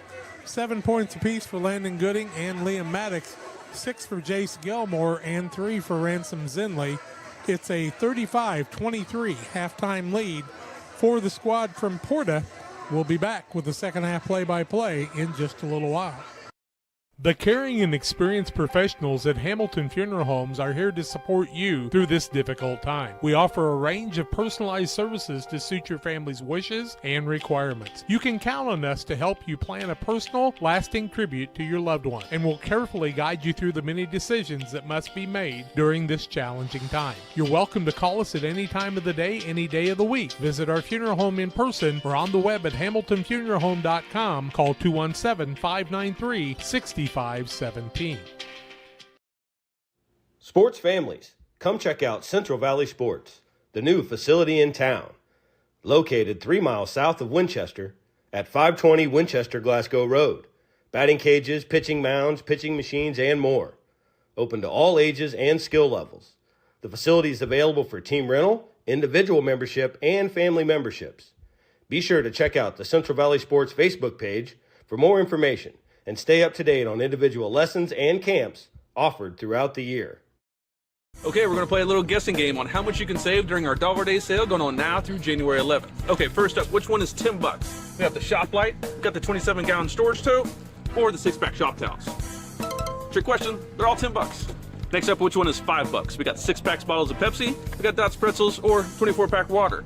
7 points apiece for Landon Gooding and Liam Maddox, 6 for Jace Gilmore, and 3 for Ransom Zinley. It's a 35-23 halftime lead for the squad from Porta. We'll be back with the second half play-by-play in just a little while. The caring and experienced professionals at Hamilton Funeral Homes are here to support you through this difficult time. We offer a range of personalized services to suit your family's wishes and requirements. You can count on us to help you plan a personal, lasting tribute to your loved one, and we'll carefully guide you through the many decisions that must be made during this challenging time. You're welcome to call us at any time of the day, any day of the week. Visit our funeral home in person or on the web at hamiltonfuneralhome.com. Call 217-593-6517. Sports families, come check out Central Valley Sports, the new facility in town. Located 3 miles south of Winchester at 520 Winchester Glasgow Road. Batting cages, pitching mounds, pitching machines, and more. Open to all ages and skill levels. The facility is available for team rental, individual membership, and family memberships. Be sure to check out the Central Valley Sports Facebook page for more information and stay up to date on individual lessons and camps offered throughout the year. Okay, we're going to play a little guessing game on how much you can save during our Dollar Day sale going on now through January 11th. Okay, first up, which one is $10? We have the shop light, we got the 27-gallon storage tote, or the 6-pack shop towels. Trick question, they're all $10. Next up, which one is $5? We got 6-pack bottles of Pepsi, we got Dots pretzels, or 24-pack water.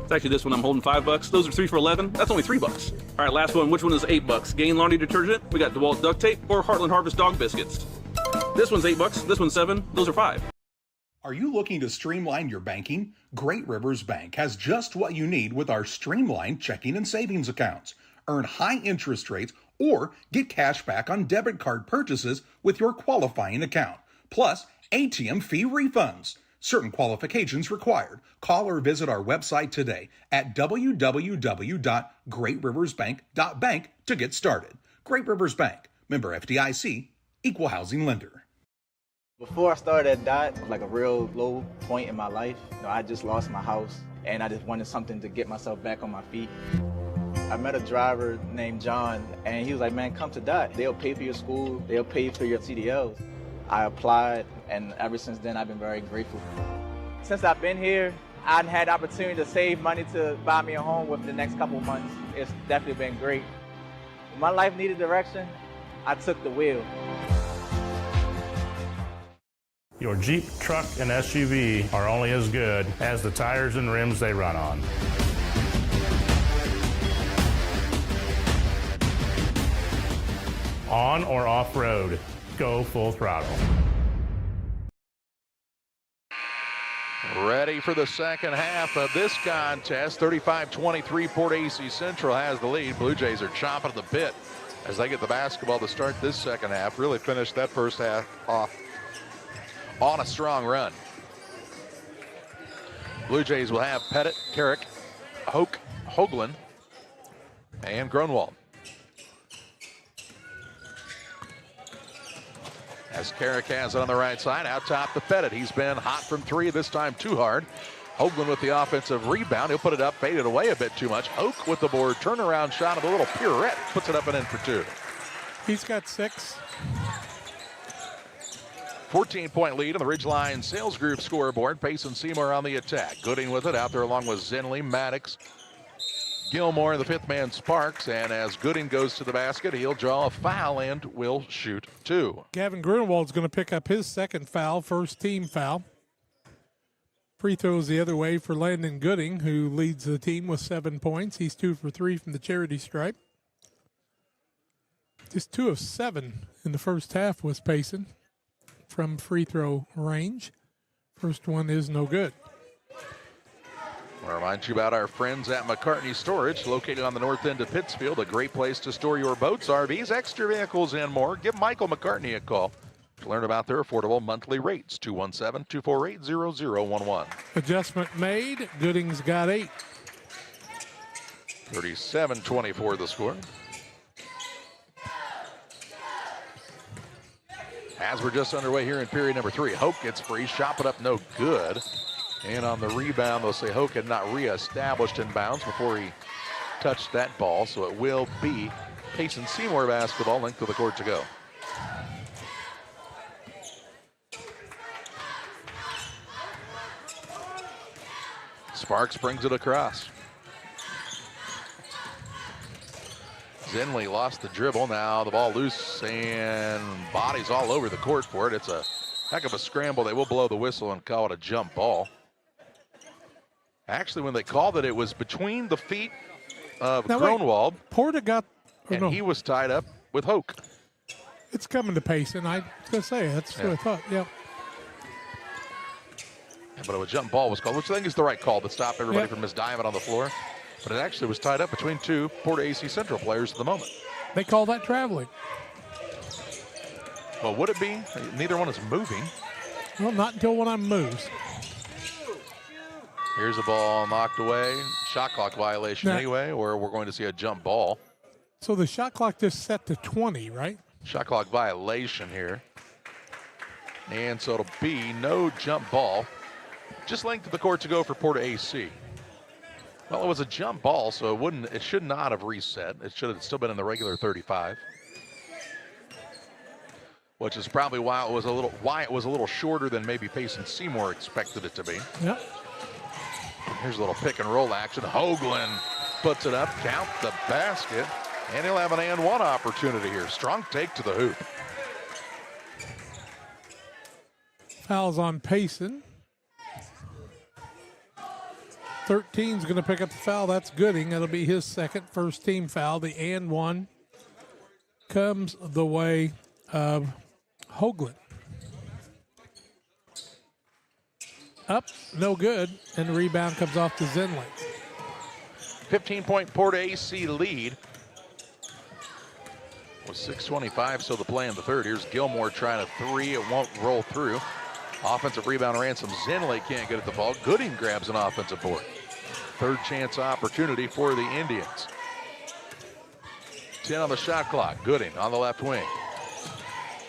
It's actually this one I'm holding $5. Those are 3 for $11. That's only $3. All right, last one. Which one is $8? Gain laundry detergent. We got DeWalt duct tape or Heartland Harvest dog biscuits. This one's $8. This one's $7. Those are $5. Are you looking to streamline your banking? Great Rivers Bank has just what you need with our streamlined checking and savings accounts. Earn high interest rates or get cash back on debit card purchases with your qualifying account. Plus, ATM fee refunds. Certain qualifications required. Call or visit our website today at www.greatriversbank.bank to get started. Great Rivers Bank, member FDIC, equal housing lender. Before I started at DOT, it was like a real low point in my life. I just lost my house and I just wanted something to get myself back on my feet. I met a driver named John and he was like, man, come to DOT. They'll pay for your school, they'll pay for your CDLs. I applied, and ever since then, I've been very grateful. Since I've been here, I've had the opportunity to save money to buy me a home within the next couple of months. It's definitely been great. When my life needed direction, I took the wheel. Your Jeep, truck, and SUV are only as good as the tires and rims they run on. On or off-road, go full throttle. Ready for the second half of this contest. 35-23, Port-A Central has the lead. Blue Jays are chomping at the bit as they get the basketball to start this second half. Really finished that first half off on a strong run. Blue Jays will have Pettit, Carrick, Hoke, Hoagland, and Grunwald. As Carrick has it on the right side, out top to Pettit. He's been hot from 3, this time too hard. Hoagland with the offensive rebound. He'll put it up, faded away a bit too much. Hoke with the board, turnaround shot of a little pirouette. Puts it up and in for 2. He's got 6. 14-point lead on the Ridgeline Sales Group scoreboard. Payson Seymour on the attack. Gooding with it out there along with Zinley, Maddox, Gilmore, the fifth man, Sparks, and as Gooding goes to the basket, he'll draw a foul and will shoot 2. Gavin Grunewald's going to pick up his second foul, first team foul. Free throws the other way for Landon Gooding, who leads the team with 7 points. He's 2 for 3 from the charity stripe. Just 2 of 7 in the first half was Payson from free throw range. First one is no good. I'll remind you about our friends at McCartney Storage, located on the north end of Pittsfield. A great place to store your boats, RVs, extra vehicles, and more. Give Michael McCartney a call to learn about their affordable monthly rates. 217-248-0011. Adjustment made. Gooding's got 8. 37-24 the score. As we're just underway here in period number 3, Hoke gets free, shot put up no good. And on the rebound, they'll say Hoke had not reestablished in bounds before he touched that ball, so it will be Payson Seymour basketball, length of the court to go. Sparks brings it across. Zinley lost the dribble. Now the ball loose and bodies all over the court for it. It's a heck of a scramble. They will blow the whistle and call it a jump ball. Actually, when they called it, it was between the feet of Grunewald. Porta got, he was tied up with Hoke. It's coming to Payson. I was going to say, that's what I thought, yeah. But a jump ball was called, which I think is the right call to stop everybody from misdiving on the floor. But it actually was tied up between 2 PORTA-A Central players at the moment. They call that traveling. Well, would it be? Neither one is moving. Well, not until one of them moves. Here's a ball knocked away. Shot clock violation anyway, or we're going to see a jump ball. So the shot clock just set to 20, right? Shot clock violation here. And so it'll be no jump ball. Just length of the court to go for PORTA-AC. Well, it was a jump ball, so it should not have reset. It should have still been in the regular 35. Which is probably why it was a little shorter than maybe Payson Seymour expected it to be. Yep. Here's a little pick and roll action. Hoagland puts it up, count the basket, and he'll have an and one opportunity here. Strong take to the hoop. Fouls on Payson. 13's going to pick up the foul. That's Gooding. That'll be his second, first team foul. The and one comes the way of Hoagland. Up, no good, and the rebound comes off to Zinley. 15-point PORTA-AC lead. With 6:25, so the play in the third. Here's Gilmore trying a 3. It won't roll through. Offensive rebound ransom. Zinley can't get at the ball. Gooding grabs an offensive board. Third chance opportunity for the Indians. 10 on the shot clock. Gooding on the left wing.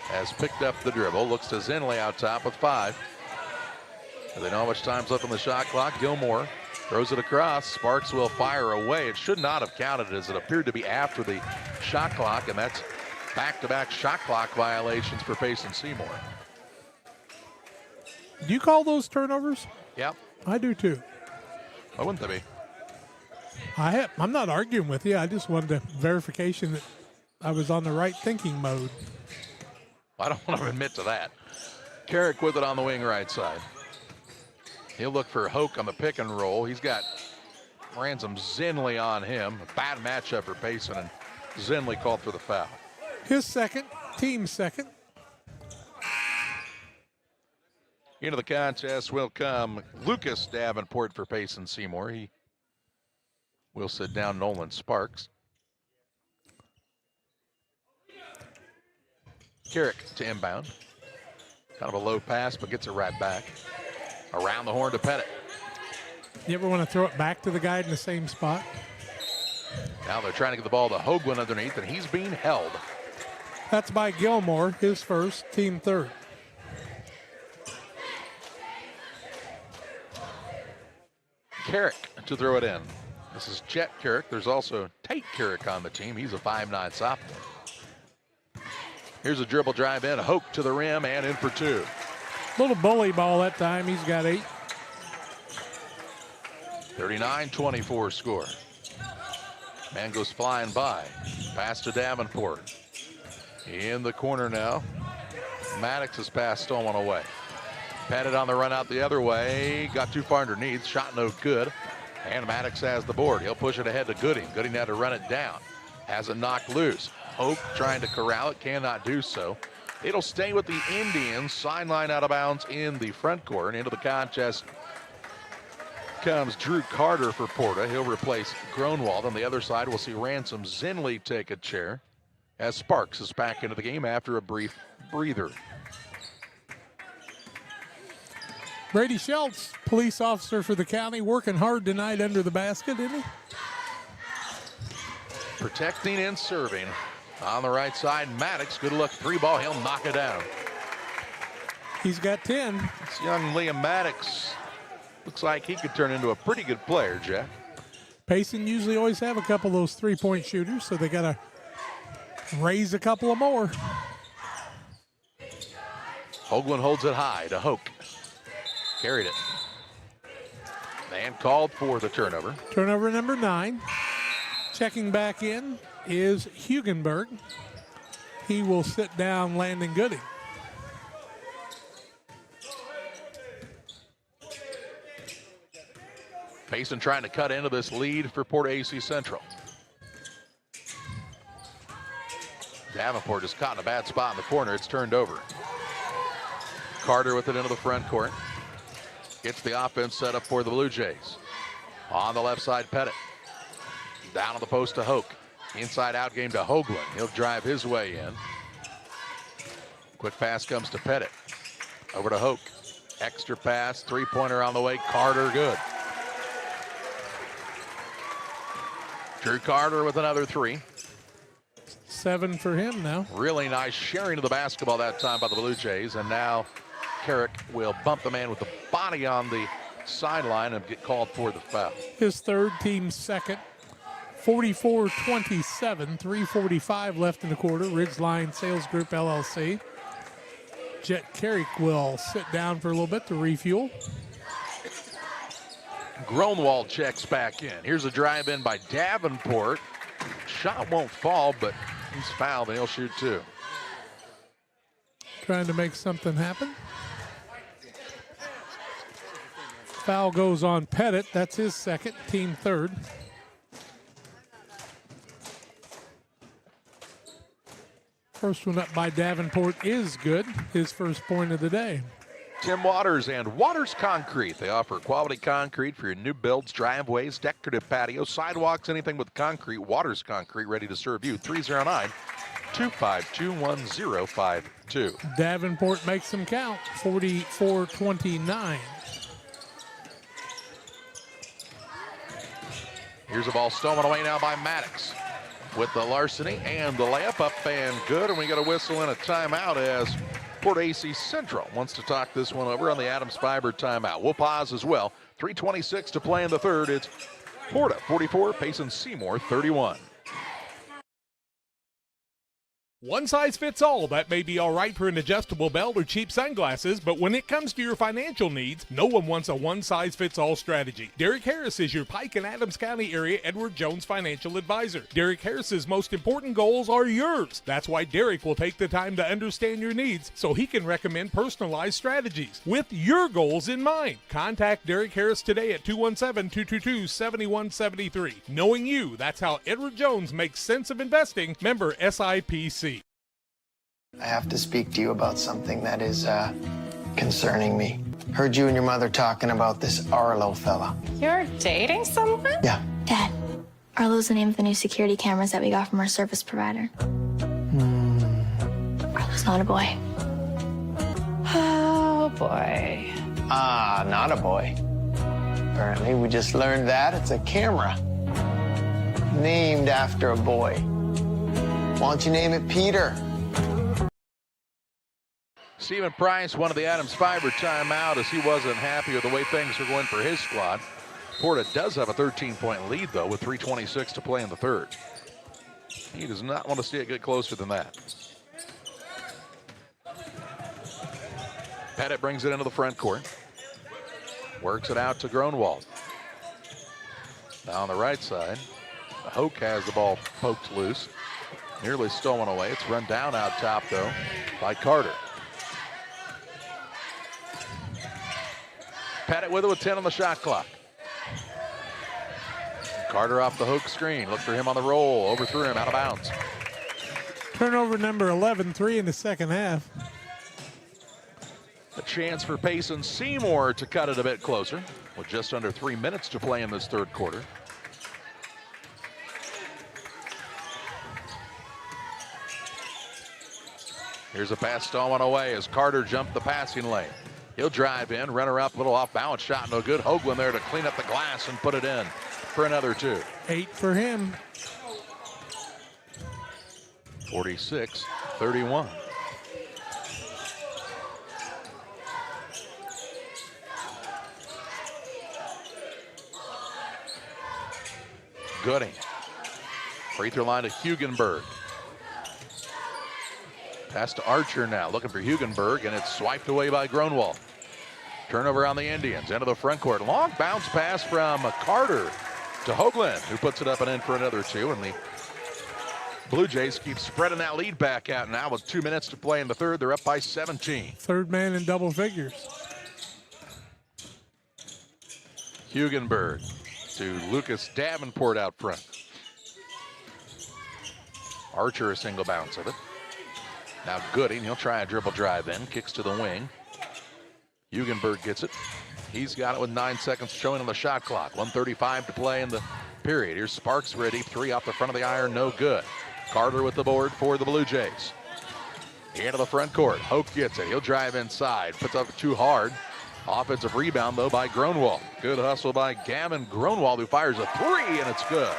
Has picked up the dribble. Looks to Zinley out top with 5. They know how much time's left on the shot clock. Gilmore throws it across. Sparks will fire away. It should not have counted as it appeared to be after the shot clock, and that's back-to-back shot clock violations for Payson Seymour. Do you call those turnovers? Yep. I do too. Why wouldn't they be? I'm not arguing with you. I just wanted a verification that I was on the right thinking mode. I don't want to admit to that. Carrick with it on the wing right side. He'll look for Hoke on the pick and roll. He's got Ransom Zinley on him. A bad matchup for Payson, and Zinley called for the foul. His second, team second. Into the contest will come Lucas Davenport for Payson Seymour. He will sit down Nolan Sparks. Carrick to inbound. Kind of a low pass, but gets it right back. Around the horn to Pettit. You ever want to throw it back to the guy in the same spot? Now they're trying to get the ball to Hoagland underneath, and he's being held. That's by Gilmore, his first, team third. Carrick to throw it in. This is Chet Carrick. There's also Tate Carrick on the team. He's a 5'9" sophomore. Here's a dribble drive in. Hoke to the rim and in for 2. Little bully ball that time. He's got 8. 39-24 score. Man goes flying by. Pass to Davenport. In the corner now. Maddox has passed stolen away. Pettit on the run out the other way. Got too far underneath. Shot no good. And Maddox has the board. He'll push it ahead to Gooding. Gooding had to run it down. Has it knocked loose. Hoke trying to corral it. Cannot do so. It'll stay with the Indians. Sideline out of bounds in the front court. Into the contest comes Drew Carter for Porta. He'll replace Gronwald. On the other side, we'll see Ransom Zinley take a chair as Sparks is back into the game after a brief breather. Brady Schultz, police officer for the county, working hard tonight under the basket, isn't he? Protecting and serving. On the right side, Maddox, good look, 3-ball, he'll knock it down. He's got 10. This young Liam Maddox looks like he could turn into a pretty good player, Jack. Payson usually always have a couple of those three-point shooters, so they got to raise a couple of more. Hoagland holds it high to Hoke. Carried it. And called for the turnover. Turnover number 9. Checking back in is Hugenberg. He will sit down Landon Gooding. Payson trying to cut into this lead for Porta-A Central. Davenport is caught in a bad spot in the corner. It's turned over. Carter with it into the front court. Gets the offense set up for the Blue Jays. On the left side, Pettit. Down on the post to Hoke. Inside out game to Hoagland. He'll drive his way in. Quick pass comes to Pettit. Over to Hoke. Extra pass, three-pointer on the way. Carter good. Drew Carter with another 3. 7 for him now. Really nice sharing of the basketball that time by the Blue Jays. And now Carrick will bump the man with the body on the sideline and get called for the foul. His third, team second. 44-27, 3:45 left in the quarter. Ridgeline Sales Group LLC. Jet Carrick will sit down for a little bit to refuel. Gronwald checks back in. Here's a drive in by Davenport. Shot won't fall, but he's fouled and he'll shoot 2. Trying to make something happen. Foul goes on Pettit. That's his second, team third. First one up by Davenport is good. His first point of the day. Tim Waters and Waters Concrete. They offer quality concrete for your new builds, driveways, decorative patios, sidewalks, anything with concrete. Waters Concrete, ready to serve you. 309-252-1052. Davenport makes them count. 44-29. Here's a ball stolen away now by Maddox. With the larceny and the layup up and good. And we got a whistle and a timeout as Porta-A Central wants to talk this one over on the Adams Fiber timeout. We'll pause as well. 3:26 to play in the third. It's Porta 44, Payson Seymour 31. One size fits all. That may be all right for an adjustable belt or cheap sunglasses, but when it comes to your financial needs, no one wants a one-size-fits-all strategy. Derek Harris is your Pike and Adams County area Edward Jones financial advisor. Derek Harris's most important goals are yours. That's why Derek will take the time to understand your needs so he can recommend personalized strategies with your goals in mind. Contact Derek Harris today at 217-222-7173. Knowing you, that's how Edward Jones makes sense of investing. Member SIPC. I have to speak to you about something that is concerning me. Heard you and your mother talking about this Arlo fella. You're dating someone? Yeah. Dad, Arlo's the name of the new security cameras that we got from our service provider. Arlo's not a boy. Oh, boy. Ah, not a boy. Apparently, we just learned that it's a camera named after a boy. Why don't you name it Peter? Stephen Price wanted the Adams Fiber timeout as he wasn't happy with the way things were going for his squad. Porta does have a 13-point lead, though, with 3:26 to play in the third. He does not want to see it get closer than that. Pettit brings it into the front court. Works it out to Gronwald. Now on the right side. Hoke has the ball poked loose. Nearly stolen away. It's run down out top, though, by Carter. Pettit with it with 10 on the shot clock. Carter off the Hoke screen. Look for him on the roll. Overthrew him, out of bounds. Turnover number 11, 3 in the second half. A chance for Payson Seymour to cut it a bit closer with just under 3 minutes to play in this third quarter. Here's a pass stolen away as Carter jumped the passing lane. He'll drive in, runner up, little off balance shot, no good. Hoagland there to clean up the glass and put it in for another 2. 8 for him. 46-31. Gooding. Free throw line to Hugenberg. Pass to Archer now, looking for Hugenberg, and it's swiped away by Gronwald. Turnover on the Indians, into the front court. Long bounce pass from Carter to Hoagland, who puts it up and in for another 2, and the Blue Jays keep spreading that lead back out now with 2 minutes to play in the third. They're up by 17. Third man in double figures. Hugenberg to Lucas Davenport out front. Archer a single bounce of it. Now Gooding, he'll try a dribble drive in, kicks to the wing. Hugenberg gets it. He's got it with 9 seconds showing on the shot clock. 1:35 to play in the period. Here's Sparks for a deep 3 off the front of the iron, no good. Carter with the board for the Blue Jays. Into the front court, Hoke gets it. He'll drive inside, puts up too hard. Offensive rebound, though, by Gronwald. Good hustle by Gavin Gronwald, who fires a 3, and it's good.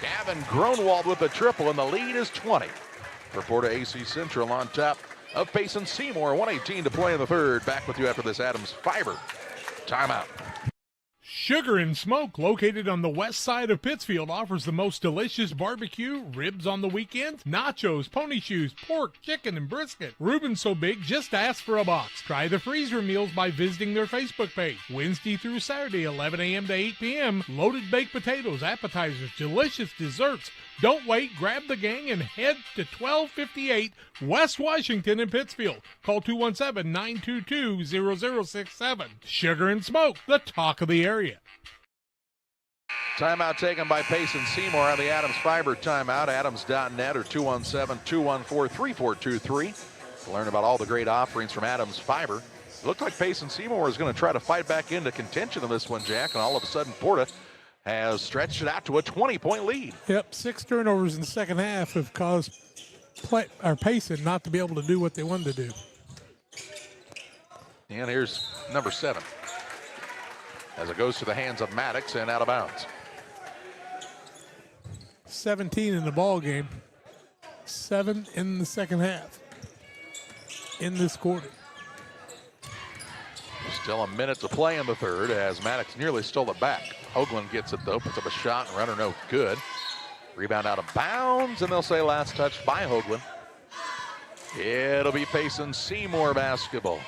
Gavin Gronwald with a triple, and the lead is 20. For PORTA-A Central on top of Payson Seymour. 1:18 to play in the third. Back with you after this Adams Fiber timeout. Sugar and Smoke, located on the west side of Pittsfield, offers the most delicious barbecue, ribs on the weekends, nachos, pony shoes, pork, chicken, and brisket. Reuben's so big, just ask for a box. Try the freezer meals by visiting their Facebook page. Wednesday through Saturday, 11 a.m. to 8 p.m. Loaded baked potatoes, appetizers, delicious desserts. Don't wait, grab the gang and head to 1258 West Washington in Pittsfield. Call 217-922-0067. Sugar and Smoke, the talk of the area. Timeout taken by Payson Seymour on the Adams Fiber timeout. Adams.net or 217-214-3423 to learn about all the great offerings from Adams Fiber. It looked like Payson Seymour was going to try to fight back into contention in this one, Jack, and all of a sudden Porta has stretched it out to a 20-point lead. Yep, 6 turnovers in the second half have caused Payson not to be able to do what they wanted to do. And here's number 7 as it goes to the hands of Maddox and out of bounds. 17 in the ball game, 7 in the second half in this quarter. Still a minute to play in the third as Maddox nearly stole it back. Hoagland gets it, though, puts up a shot, and runner no good. Rebound out of bounds, and they'll say last touch by Hoagland. It'll be Payson Seymour basketball.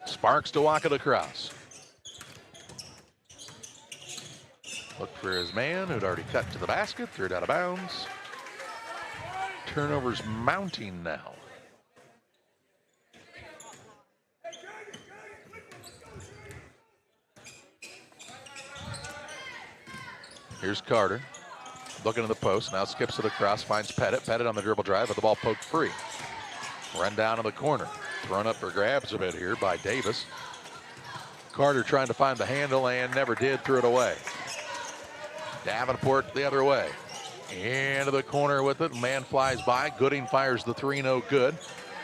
Sparks to walk it across. Look for his man, who'd already cut to the basket, threw it out of bounds. Turnovers mounting now. Here's Carter, looking at the post, now skips it across, finds Pettit. Pettit on the dribble drive, but the ball poked free. Run down in the corner, thrown up for grabs a bit here by Davis. Carter trying to find the handle and never did, threw it away. Davenport the other way. Into the corner with it, man flies by. Gooding fires the 3, no good.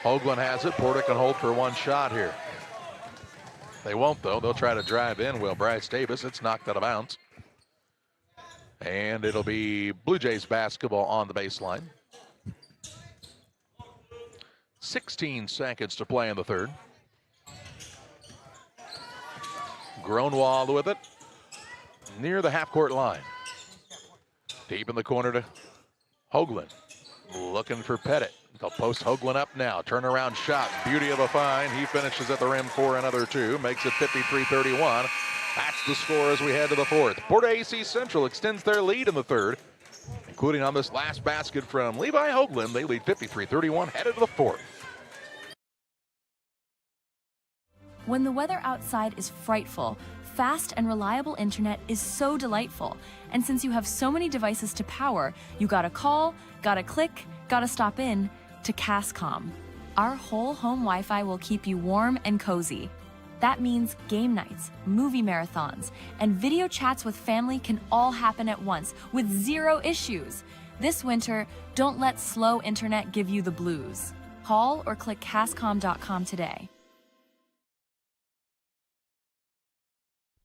Hoagland has it, Porta can hold for one shot here. They won't, though. They'll try to drive in, will Bryce Davis. It's knocked out of bounds. And it'll be Blue Jays basketball on the baseline. 16 seconds to play in the third. Gronwald with it. Near the half-court line. Deep in the corner to Hoagland. Looking for Pettit. They'll post Hoagland up now. Turnaround shot. Beauty of a find. He finishes at the rim for another two. Makes it 53-31. That's the score as we head to the fourth. PORTA-A Central extends their lead in the third, including on this last basket from Levi Hoagland. They lead 53-31, headed to the fourth. When the weather outside is frightful, fast and reliable internet is so delightful. And since you have so many devices to power, you gotta call, gotta click, gotta stop in to Cascom. Our whole home Wi-Fi will keep you warm and cozy. That means game nights, movie marathons, and video chats with family can all happen at once with zero issues. This winter, don't let slow internet give you the blues. Call or click Cascom.com today.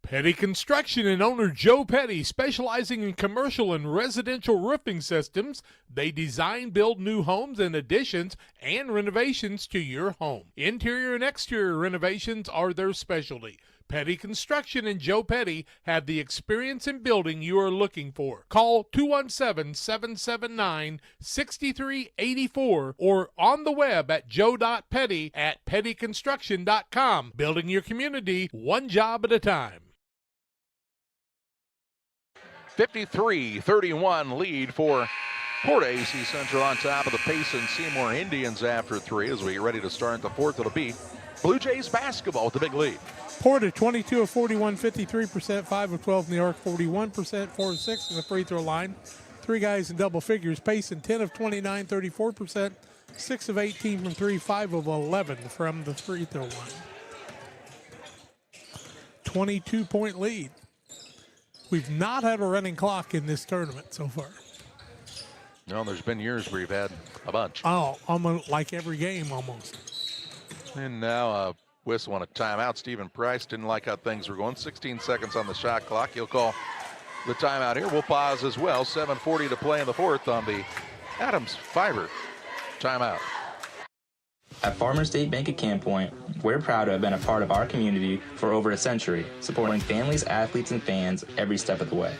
Petty Construction and owner Joe Petty, specializing in commercial and residential roofing systems. They design, build new homes and additions and renovations to your home. Interior and exterior renovations are their specialty. Petty Construction and Joe Petty have the experience in building you are looking for. Call 217-779-6384 or on the web at joe.petty@pettyconstruction.com. Building your community one job at a time. 53-31 lead for PORTA-A Central on top of the Payson Seymour Indians after three as we get ready to start the fourth. It'll be Blue Jays basketball with the big lead. Porta 22 of 41, 53%, 5 of 12 in the arc, 41%, 4 of 6 in the free throw line. Three guys in double figures. Payson 10 of 29, 34%, 6 of 18 from 3, 5 of 11 from the free throw line. 22-point lead. We've not had a running clock in this tournament so far. No, there's been years where you've had a bunch. Oh, almost like every game almost. And now whistle on a timeout. Stephen Price didn't like how things were going. 16 seconds on the shot clock. He'll call the timeout here. We'll pause as well. 7:40 to play in the fourth on the Adams Fiber timeout. At Farmers State Bank at Camp Point, we're proud to have been a part of our community for over a century, supporting families, athletes, and fans every step of the way.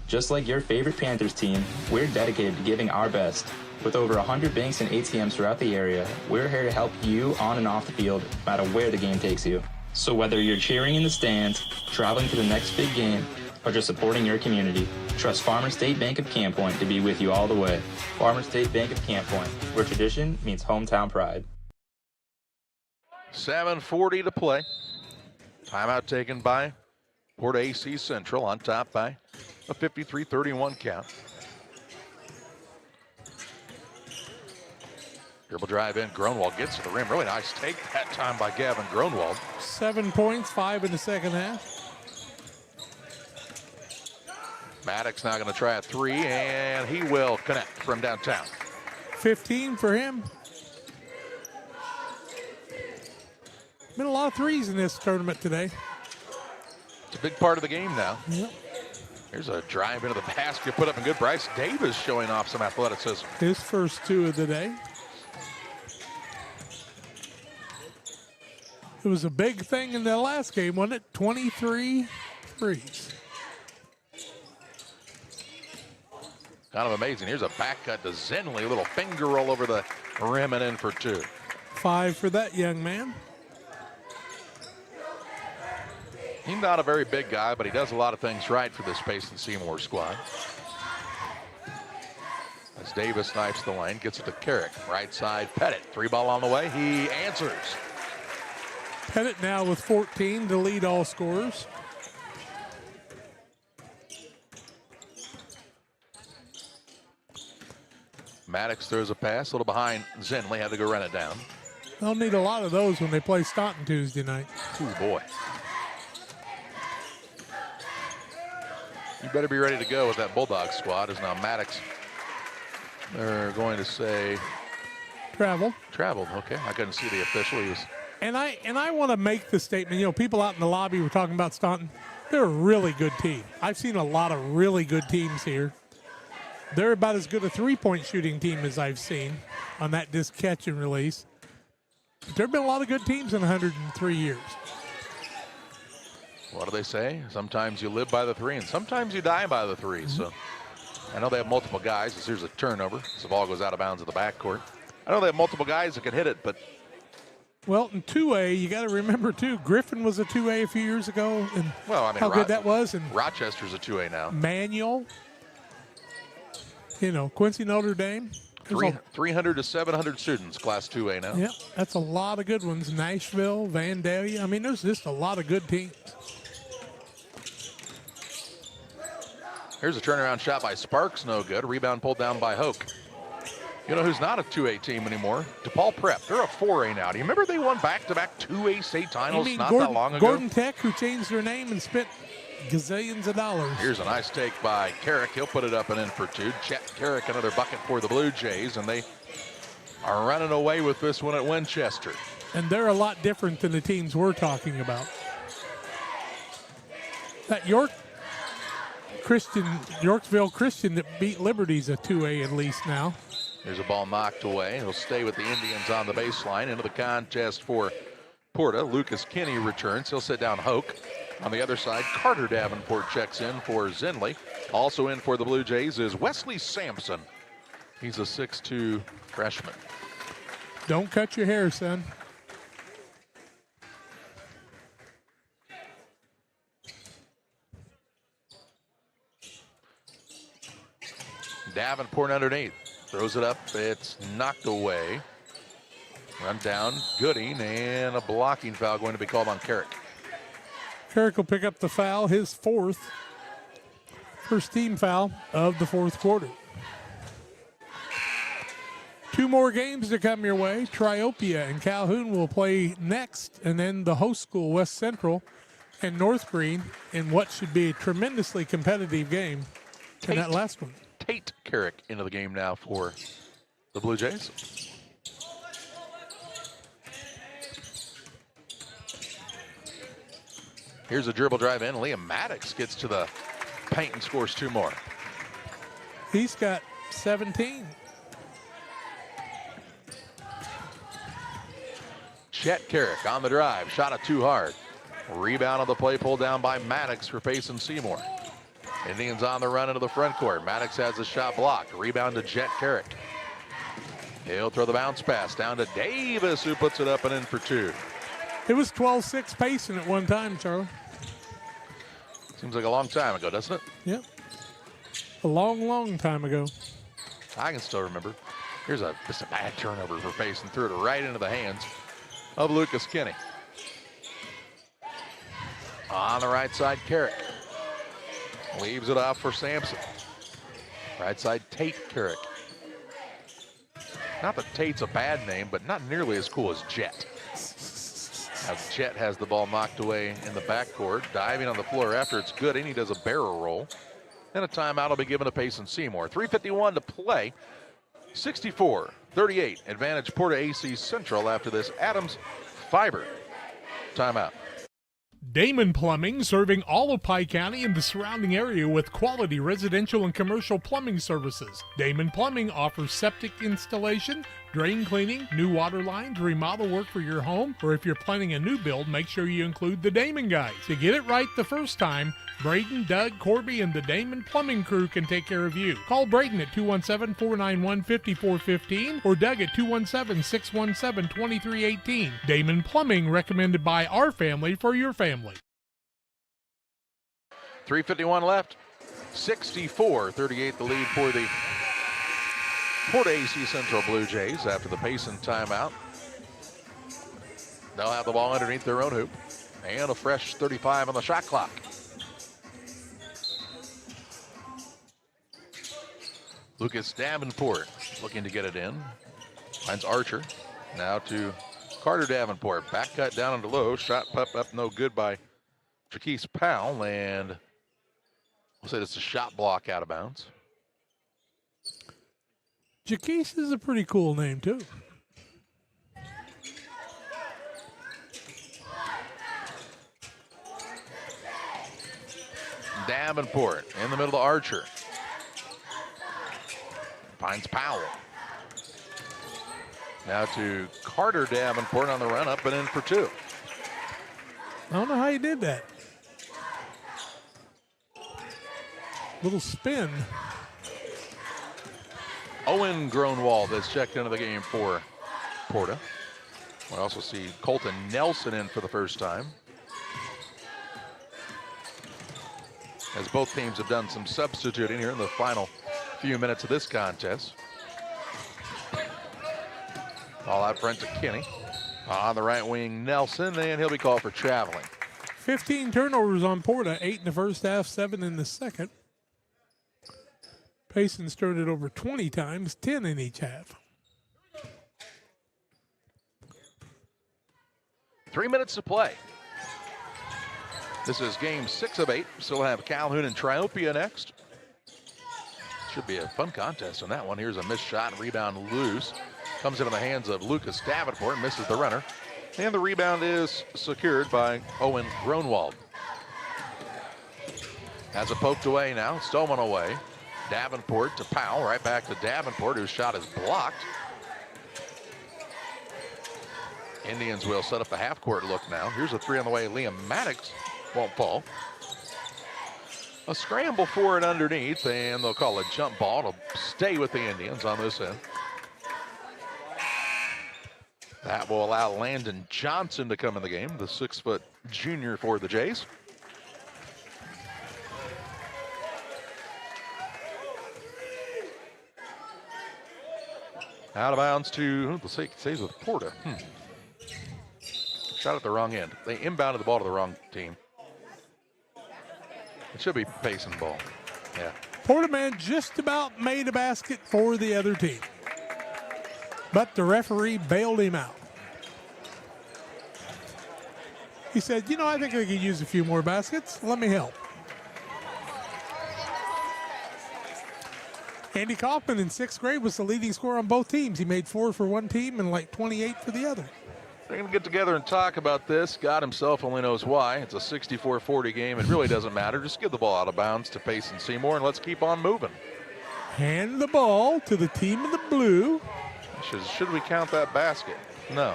Just like your favorite Panthers team, we're dedicated to giving our best. With over 100 banks and ATMs throughout the area, we're here to help you on and off the field, no matter where the game takes you. So whether you're cheering in the stands, traveling to the next big game, or just supporting your community, trust Farmers State Bank of Camp Point to be with you all the way. Farmers State Bank of Camp Point, where tradition means hometown pride. 7:40 to play. Timeout taken by PORTA-A Central on top by a 53-31 count. Dribble drive in. Gronwald gets to the rim. Really nice take that time by Gavin Gronwald. 7 points, 5 in the second half. Maddox now going to try a three, and he will connect from downtown. 15 for him. Been a lot of threes in this tournament today. It's a big part of the game now. Yep. Here's a drive into the basket, put up in good. Bryce Davis showing off some athleticism. His first two of the day. It was a big thing in the last game, wasn't it? 23 threes. Kind of amazing. Here's a back cut to Zinley. A little finger roll over the rim and in for two. 5 for that young man. He's not a very big guy, but he does a lot of things right for this Payson Seymour squad. As Davis snipes the lane, gets it to Carrick. Right side, Pettit. Three ball on the way. He answers. Pettit now with 14 to lead all scorers. Maddox throws a pass, a little behind Zinley. Had to go run it down. They'll need a lot of those when they play Staunton Tuesday night. Oh, boy. You better be ready to go with that Bulldog squad. As now Maddox, they're going to say traveled. Okay, I couldn't see the official. He was. And I want to make the statement. You know, people out in the lobby were talking about Staunton. They're a really good team. I've seen a lot of really good teams here. They're about as good a three-point shooting team as I've seen on that disc catch and release. But there have been a lot of good teams in 103 years. What do they say? Sometimes you live by the three, and sometimes you die by the three. So I know they have multiple guys. As here's a turnover. As the ball goes out of bounds at the backcourt. I know they have multiple guys that can hit it, but Well, in 2A, you got to remember, too, Griffin was a 2A a few years ago, and how good that was. And Rochester's a 2A now. Manual, Quincy Notre Dame. 300 to 700 students, Class 2A now. Yeah, that's a lot of good ones. Nashville, Vandalia. I mean, there's just a lot of good teams. Here's a turnaround shot by Sparks, no good. Rebound pulled down by Hoke. You know who's not a 2A team anymore? DePaul Prep. They're a 4A now. Do you remember they won back-to-back 2A state titles that long ago? Gordon Tech, who changed their name and spent gazillions of dollars. Here's a nice take by Carrick. He'll put it up and in for two. Chet Carrick, another bucket for the Blue Jays, and they are running away with this one at Winchester. And they're a lot different than the teams we're talking about. That Yorkville Christian that beat Liberty's a 2A at least now. There's a ball knocked away. He'll stay with the Indians on the baseline. Into the contest for Porta. Lucas Kinney returns. He'll sit down Hoke. On the other side, Carter Davenport checks in for Zinley. Also in for the Blue Jays is Wesley Sampson. He's a 6'2 freshman. Don't cut your hair, son. Davenport underneath. Throws it up. It's knocked away. Run down. Gooding, and a blocking foul going to be called on Carrick. Carrick will pick up the foul, his first team foul of the fourth quarter. 2 more games to come your way. Triopia and Calhoun will play next, and then the host school, West Central, and North Green, in what should be a tremendously competitive game in that last one. Tate Carrick into the game now for the Blue Jays. Here's a dribble drive in. Liam Maddox gets to the paint and scores 2 more. He's got 17. Chet Carrick on the drive. Shot it too hard. Rebound on the play, pulled down by Maddox for Payson Seymour. Indians on the run into the front court. Maddox has a shot blocked. Rebound to Jet Carrick. He'll throw the bounce pass down to Davis, who puts it up and in for 2. It was 12-6 Payson at one time, Charlie. Seems like a long time ago, doesn't it? Yep. A long, long time ago. I can still remember. Here's just a bad turnover for Payson. Threw it right into the hands of Lucas Kinney. On the right side, Carrick. Leaves it off for Sampson. Right side, Tate Carrick. Not that Tate's a bad name, but not nearly as cool as Jet. Now Jet has the ball knocked away in the backcourt, diving on the floor after it's good, and he does a barrel roll. And a timeout will be given to Payson Seymour. 3:51 to play. 64-38, advantage Porta-A Central after this Adams Fiber timeout. Damon Plumbing, serving all of Pike County and the surrounding area with quality residential and commercial plumbing services. Damon Plumbing offers septic installation, drain cleaning, new water lines, remodel work for your home, or if you're planning a new build, make sure you include the Damon guys. To get it right the first time, Braden, Doug, Corby, and the Damon Plumbing crew can take care of you. Call Braden at 217-491-5415 or Doug at 217-617-2318. Damon Plumbing, recommended by our family for your family. 3:51 left. 64-38 the lead for the Porta-A Central Blue Jays after the Payson timeout. They'll have the ball underneath their own hoop and a fresh 35 on the shot clock. Lucas Davenport looking to get it in. Finds Archer. Now to Carter Davenport. Back cut down into low. Shot pop up no good by Jaquise Powell. And we'll say it's a shot block out of bounds. Jaquise is a pretty cool name, too. Davenport in the middle to Archer. Finds Powell. Now to Carter Davenport on the run up and in for 2. I don't know how he did that. Little spin. Owen Gronwald has checked into the game for Porta. We also see Colton Nelson in for the first time, as both teams have done some substituting here in the final few minutes of this contest. All out front to Kinney. On the right wing, Nelson, and he'll be called for traveling. 15 turnovers on Porta, 8 in the first half, 7 in the second. Payson's turned it over 20 times, 10 in each half. 3 minutes to play. This is game 6 of 8. Still have Calhoun and Triopia next. Should be a fun contest on that one. Here's a missed shot, rebound loose. Comes into the hands of Lucas Davenport, misses the runner. And the rebound is secured by Owen Gronwald. Has it poked away now, stolen away. Davenport to Powell, right back to Davenport, whose shot is blocked. Indians will set up the half-court look now. Here's a three on the way. Liam Maddox won't fall. A scramble for it underneath, and they'll call a jump ball to stay with the Indians on this end. That will allow Landon Johnson to come in the game, the 6-foot junior for the Jays. Out of bounds to, the saves with Porta. Shot at the wrong end. They inbounded the ball to the wrong team. It should be Payson ball. Yeah. Porta man just about made a basket for the other team, but the referee bailed him out. He said, I think I could use a few more baskets. Let me help. Andy Kaufman in 6th grade was the leading scorer on both teams. He made 4 for one team and like 28 for the other. They're going to get together and talk about this. God himself only knows why. It's a 64-40 game. It really doesn't matter. Just give the ball out of bounds to Payson Seymour, and let's keep on moving. Hand the ball to the team in the blue. Should we count that basket? No.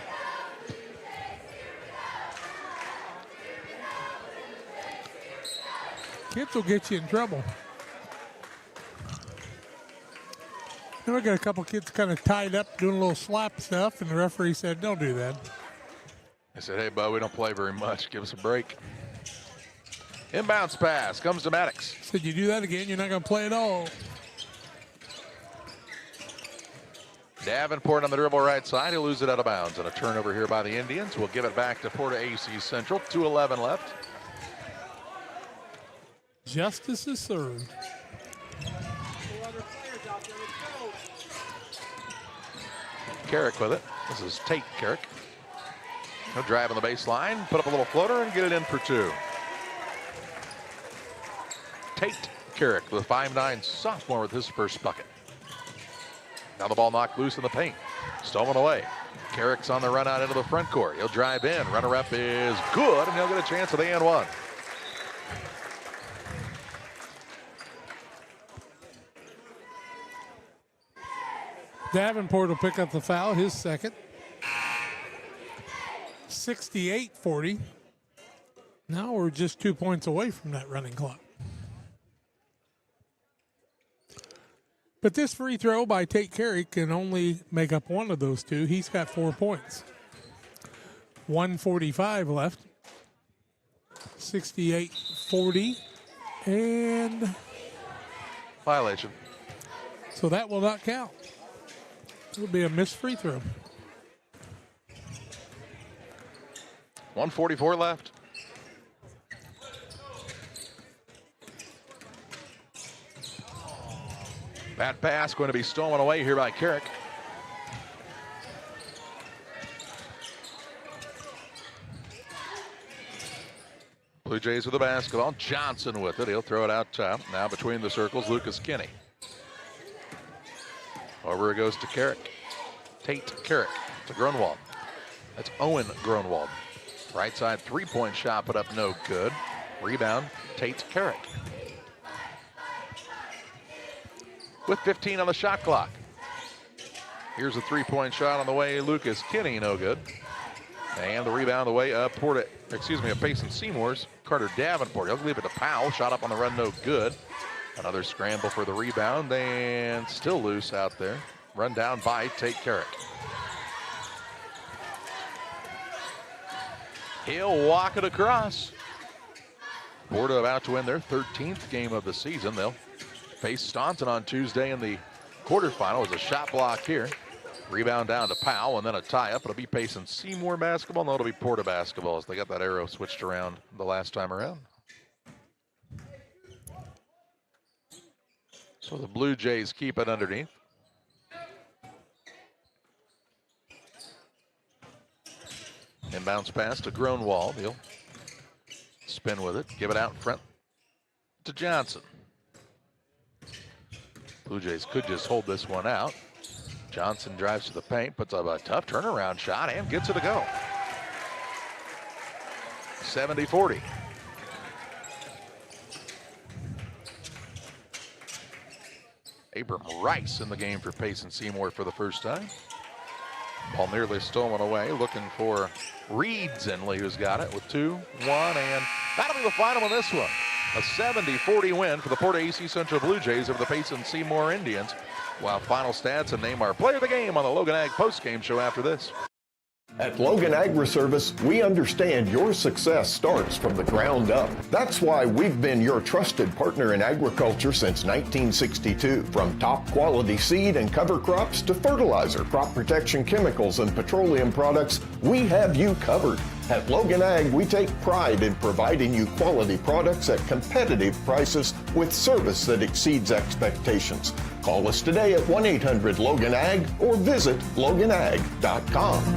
Kids will get you in trouble. Then we got a couple kids kind of tied up doing a little slap stuff, and the referee said, don't do that. I said, hey, bud, we don't play very much. Give us a break. Inbounds pass comes to Maddox. Said, you do that again, you're not going to play at all. Davenport on the dribble right side. He'll lose it out of bounds. And a turnover here by the Indians. We'll give it back to Porta-A Central. 2:11 left. Justice is served. Carrick with it. This is Tate Carrick. He'll drive on the baseline, put up a little floater, and get it in for 2. Tate Carrick, the 5'9" sophomore, with his first bucket. Now the ball knocked loose in the paint. Stolen away. Carrick's on the run out into the front court. He'll drive in. Runner-up is good, and he'll get a chance at the and one. Davenport will pick up the foul, his second. 68-40. Now we're just 2 points away from that running clock. But this free throw by Tate Carey can only make up one of those two. He's got 4 points. 1:45 left. 68-40. And violation. So that will not count. It'll be a missed free throw. 1:44 left. That pass going to be stolen away here by Carrick. Blue Jays with the basketball. Johnson with it. He'll throw it out top. Now between the circles, Lucas Kinney. Over it goes to Carrick. Tate Carrick to Gronwald. That's Owen Gronwald. Right side three-point shot put up no good. Rebound, Tate Carrick. With 15 on the shot clock. Here's a three-point shot on the way. Lucas Kinney, no good. And the rebound the way of Payson Seymour's Carter Davenport. He'll leave it to Powell. Shot up on the run, no good. Another scramble for the rebound, and still loose out there. Run down by Tate Carrick. He'll walk it across. Porta about to win their 13th game of the season. They'll face Staunton on Tuesday in the quarterfinal. As a shot block here. Rebound down to Powell, and then a tie-up. It'll be Payson Seymour basketball. No, it'll be Porta basketball as they got that arrow switched around the last time around. So the Blue Jays keep it underneath. Inbounds pass to Gronwald. He'll spin with it, give it out in front to Johnson. Blue Jays could just hold this one out. Johnson drives to the paint, puts up a tough turnaround shot, and gets it to go. 70-40. Abram Rice in the game for Payson Seymour for the first time. Ball nearly stolen away, looking for Reedsenley, who's got it with 2-1, and that'll be the final on this one. A 70-40 win for the Porta-A Central Blue Jays over the Payson Seymour Indians. While final stats and name our player of the game on the Logan Ag postgame show after this. At Logan Agri-Service, we understand your success starts from the ground up. That's why we've been your trusted partner in agriculture since 1962. From top quality seed and cover crops to fertilizer, crop protection chemicals, and petroleum products, we have you covered. At Logan Ag, we take pride in providing you quality products at competitive prices with service that exceeds expectations. Call us today at 1-800-LOGAN-AG or visit loganag.com.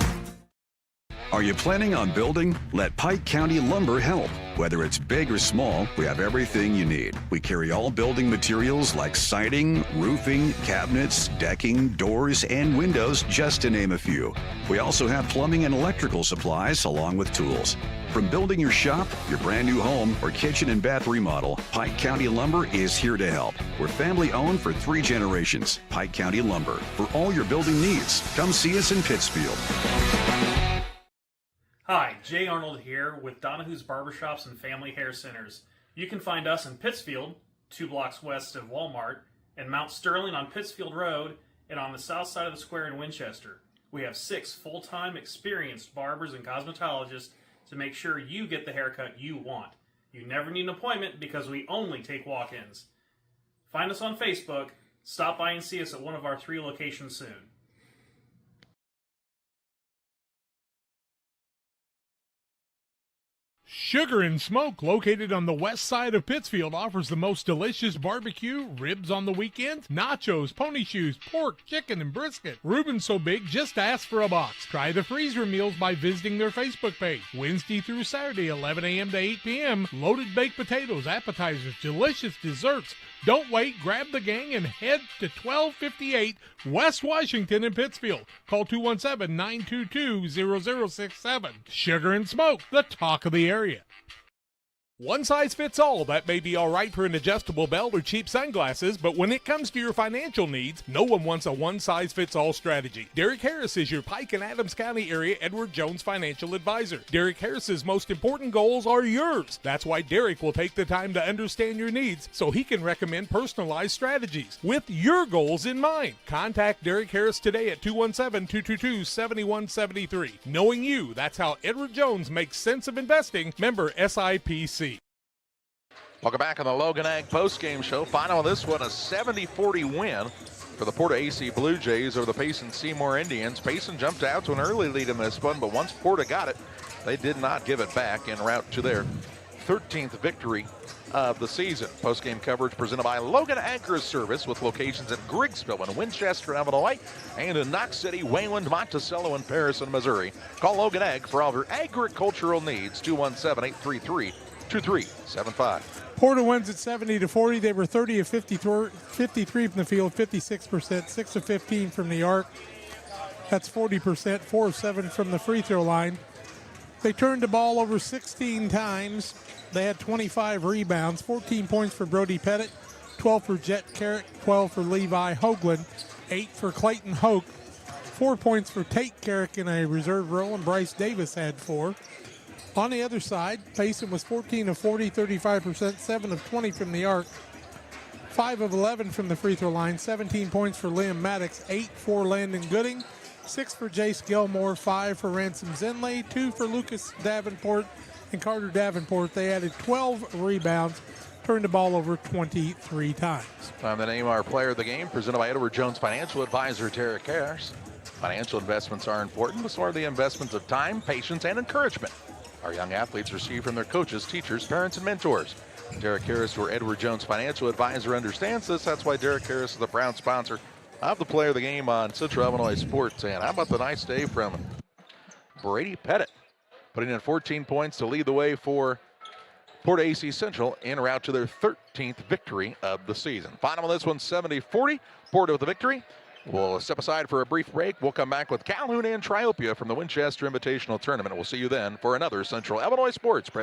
Are you planning on building? Let Pike County Lumber help. Whether it's big or small, we have everything you need. We carry all building materials like siding, roofing, cabinets, decking, doors, and windows, just to name a few. We also have plumbing and electrical supplies along with tools. From building your shop, your brand new home, or kitchen and bath remodel, Pike County Lumber is here to help. We're family owned for 3 generations. Pike County Lumber. For all your building needs, come see us in Pittsfield. Hi, Jay Arnold here with Donahue's Barbershops and Family Hair Centers. You can find us in Pittsfield, 2 blocks west of Walmart, and Mount Sterling on Pittsfield Road, and on the south side of the square in Winchester. We have 6 full-time experienced barbers and cosmetologists to make sure you get the haircut you want. You never need an appointment because we only take walk-ins. Find us on Facebook. Stop by and see us at one of our 3 locations soon. Sugar and Smoke, located on the west side of Pittsfield, offers the most delicious barbecue, ribs on the weekends, nachos, pony shoes, pork, chicken, and brisket. Reuben's so big, just ask for a box. Try the freezer meals by visiting their Facebook page. Wednesday through Saturday, 11 a.m. to 8 p.m. Loaded baked potatoes, appetizers, delicious desserts. Don't wait, grab the gang and head to 1258 West Washington in Pittsfield. Call 217-922-0067. Sugar and Smoke, the talk of the area. One size fits all. That may be all right for an adjustable belt or cheap sunglasses, but when it comes to your financial needs, no one wants a one-size-fits-all strategy. Derek Harris is your Pike and Adams County area Edward Jones financial advisor. Derek Harris's most important goals are yours. That's why Derek will take the time to understand your needs so he can recommend personalized strategies with your goals in mind. Contact Derek Harris today at 217-222-7173. Knowing you, that's how Edward Jones makes sense of investing. Member SIPC. Welcome back on the Logan Ag postgame show. Final of this one, a 70-40 win for the Porta-A Blue Jays over the Payson Seymour Indians. Payson jumped out to an early lead in this one, but once Porta got it, they did not give it back en route to their 13th victory of the season. Postgame coverage presented by Logan Agri-Service with locations in Griggsville and Winchester, Illinois, and in Knox City, Wayland, Monticello, and Paris in Missouri. Call Logan Ag for all your agricultural needs, 217-833-2375. Porta wins at 70-40. They were 30 of 53 from the field, 56%, 6 of 15 from the arc. That's 40%, 4 of 7 from the free throw line. They turned the ball over 16 times. They had 25 rebounds, 14 points for Brody Pettit, 12 for Jet Carrick, 12 for Levi Hoagland, 8 for Clayton Hoke, 4 points for Tate Carrick in a reserve role, and Bryce Davis had 4. On the other side, Payson was 14 of 40, 35%, 7 of 20 from the arc, 5 of 11 from the free throw line, 17 points for Liam Maddox, 8 for Landon Gooding, 6 for Jace Gilmore, 5 for Ransom Zinley, 2 for Lucas Davenport and Carter Davenport. They added 12 rebounds, turned the ball over 23 times. Time to name our player of the game, presented by Edward Jones Financial Advisor Derek Harris. Financial investments are important, but so are the investments of time, patience, and encouragement our young athletes receive from their coaches, teachers, parents, and mentors. Derek Harris, your Edward Jones Financial Advisor, understands this. That's why Derek Harris is the proud sponsor of the player of the game on Central Illinois Sports. And how about the nice day from Brady Pettit, putting in 14 points to lead the way for PORTA-A Central en route to their 13th victory of the season. Final on this one, 70-40. Porta with the victory. We'll step aside for a brief break. We'll come back with Calhoun and Triopia from the Winchester Invitational Tournament. We'll see you then for another Central Illinois Sports presentation.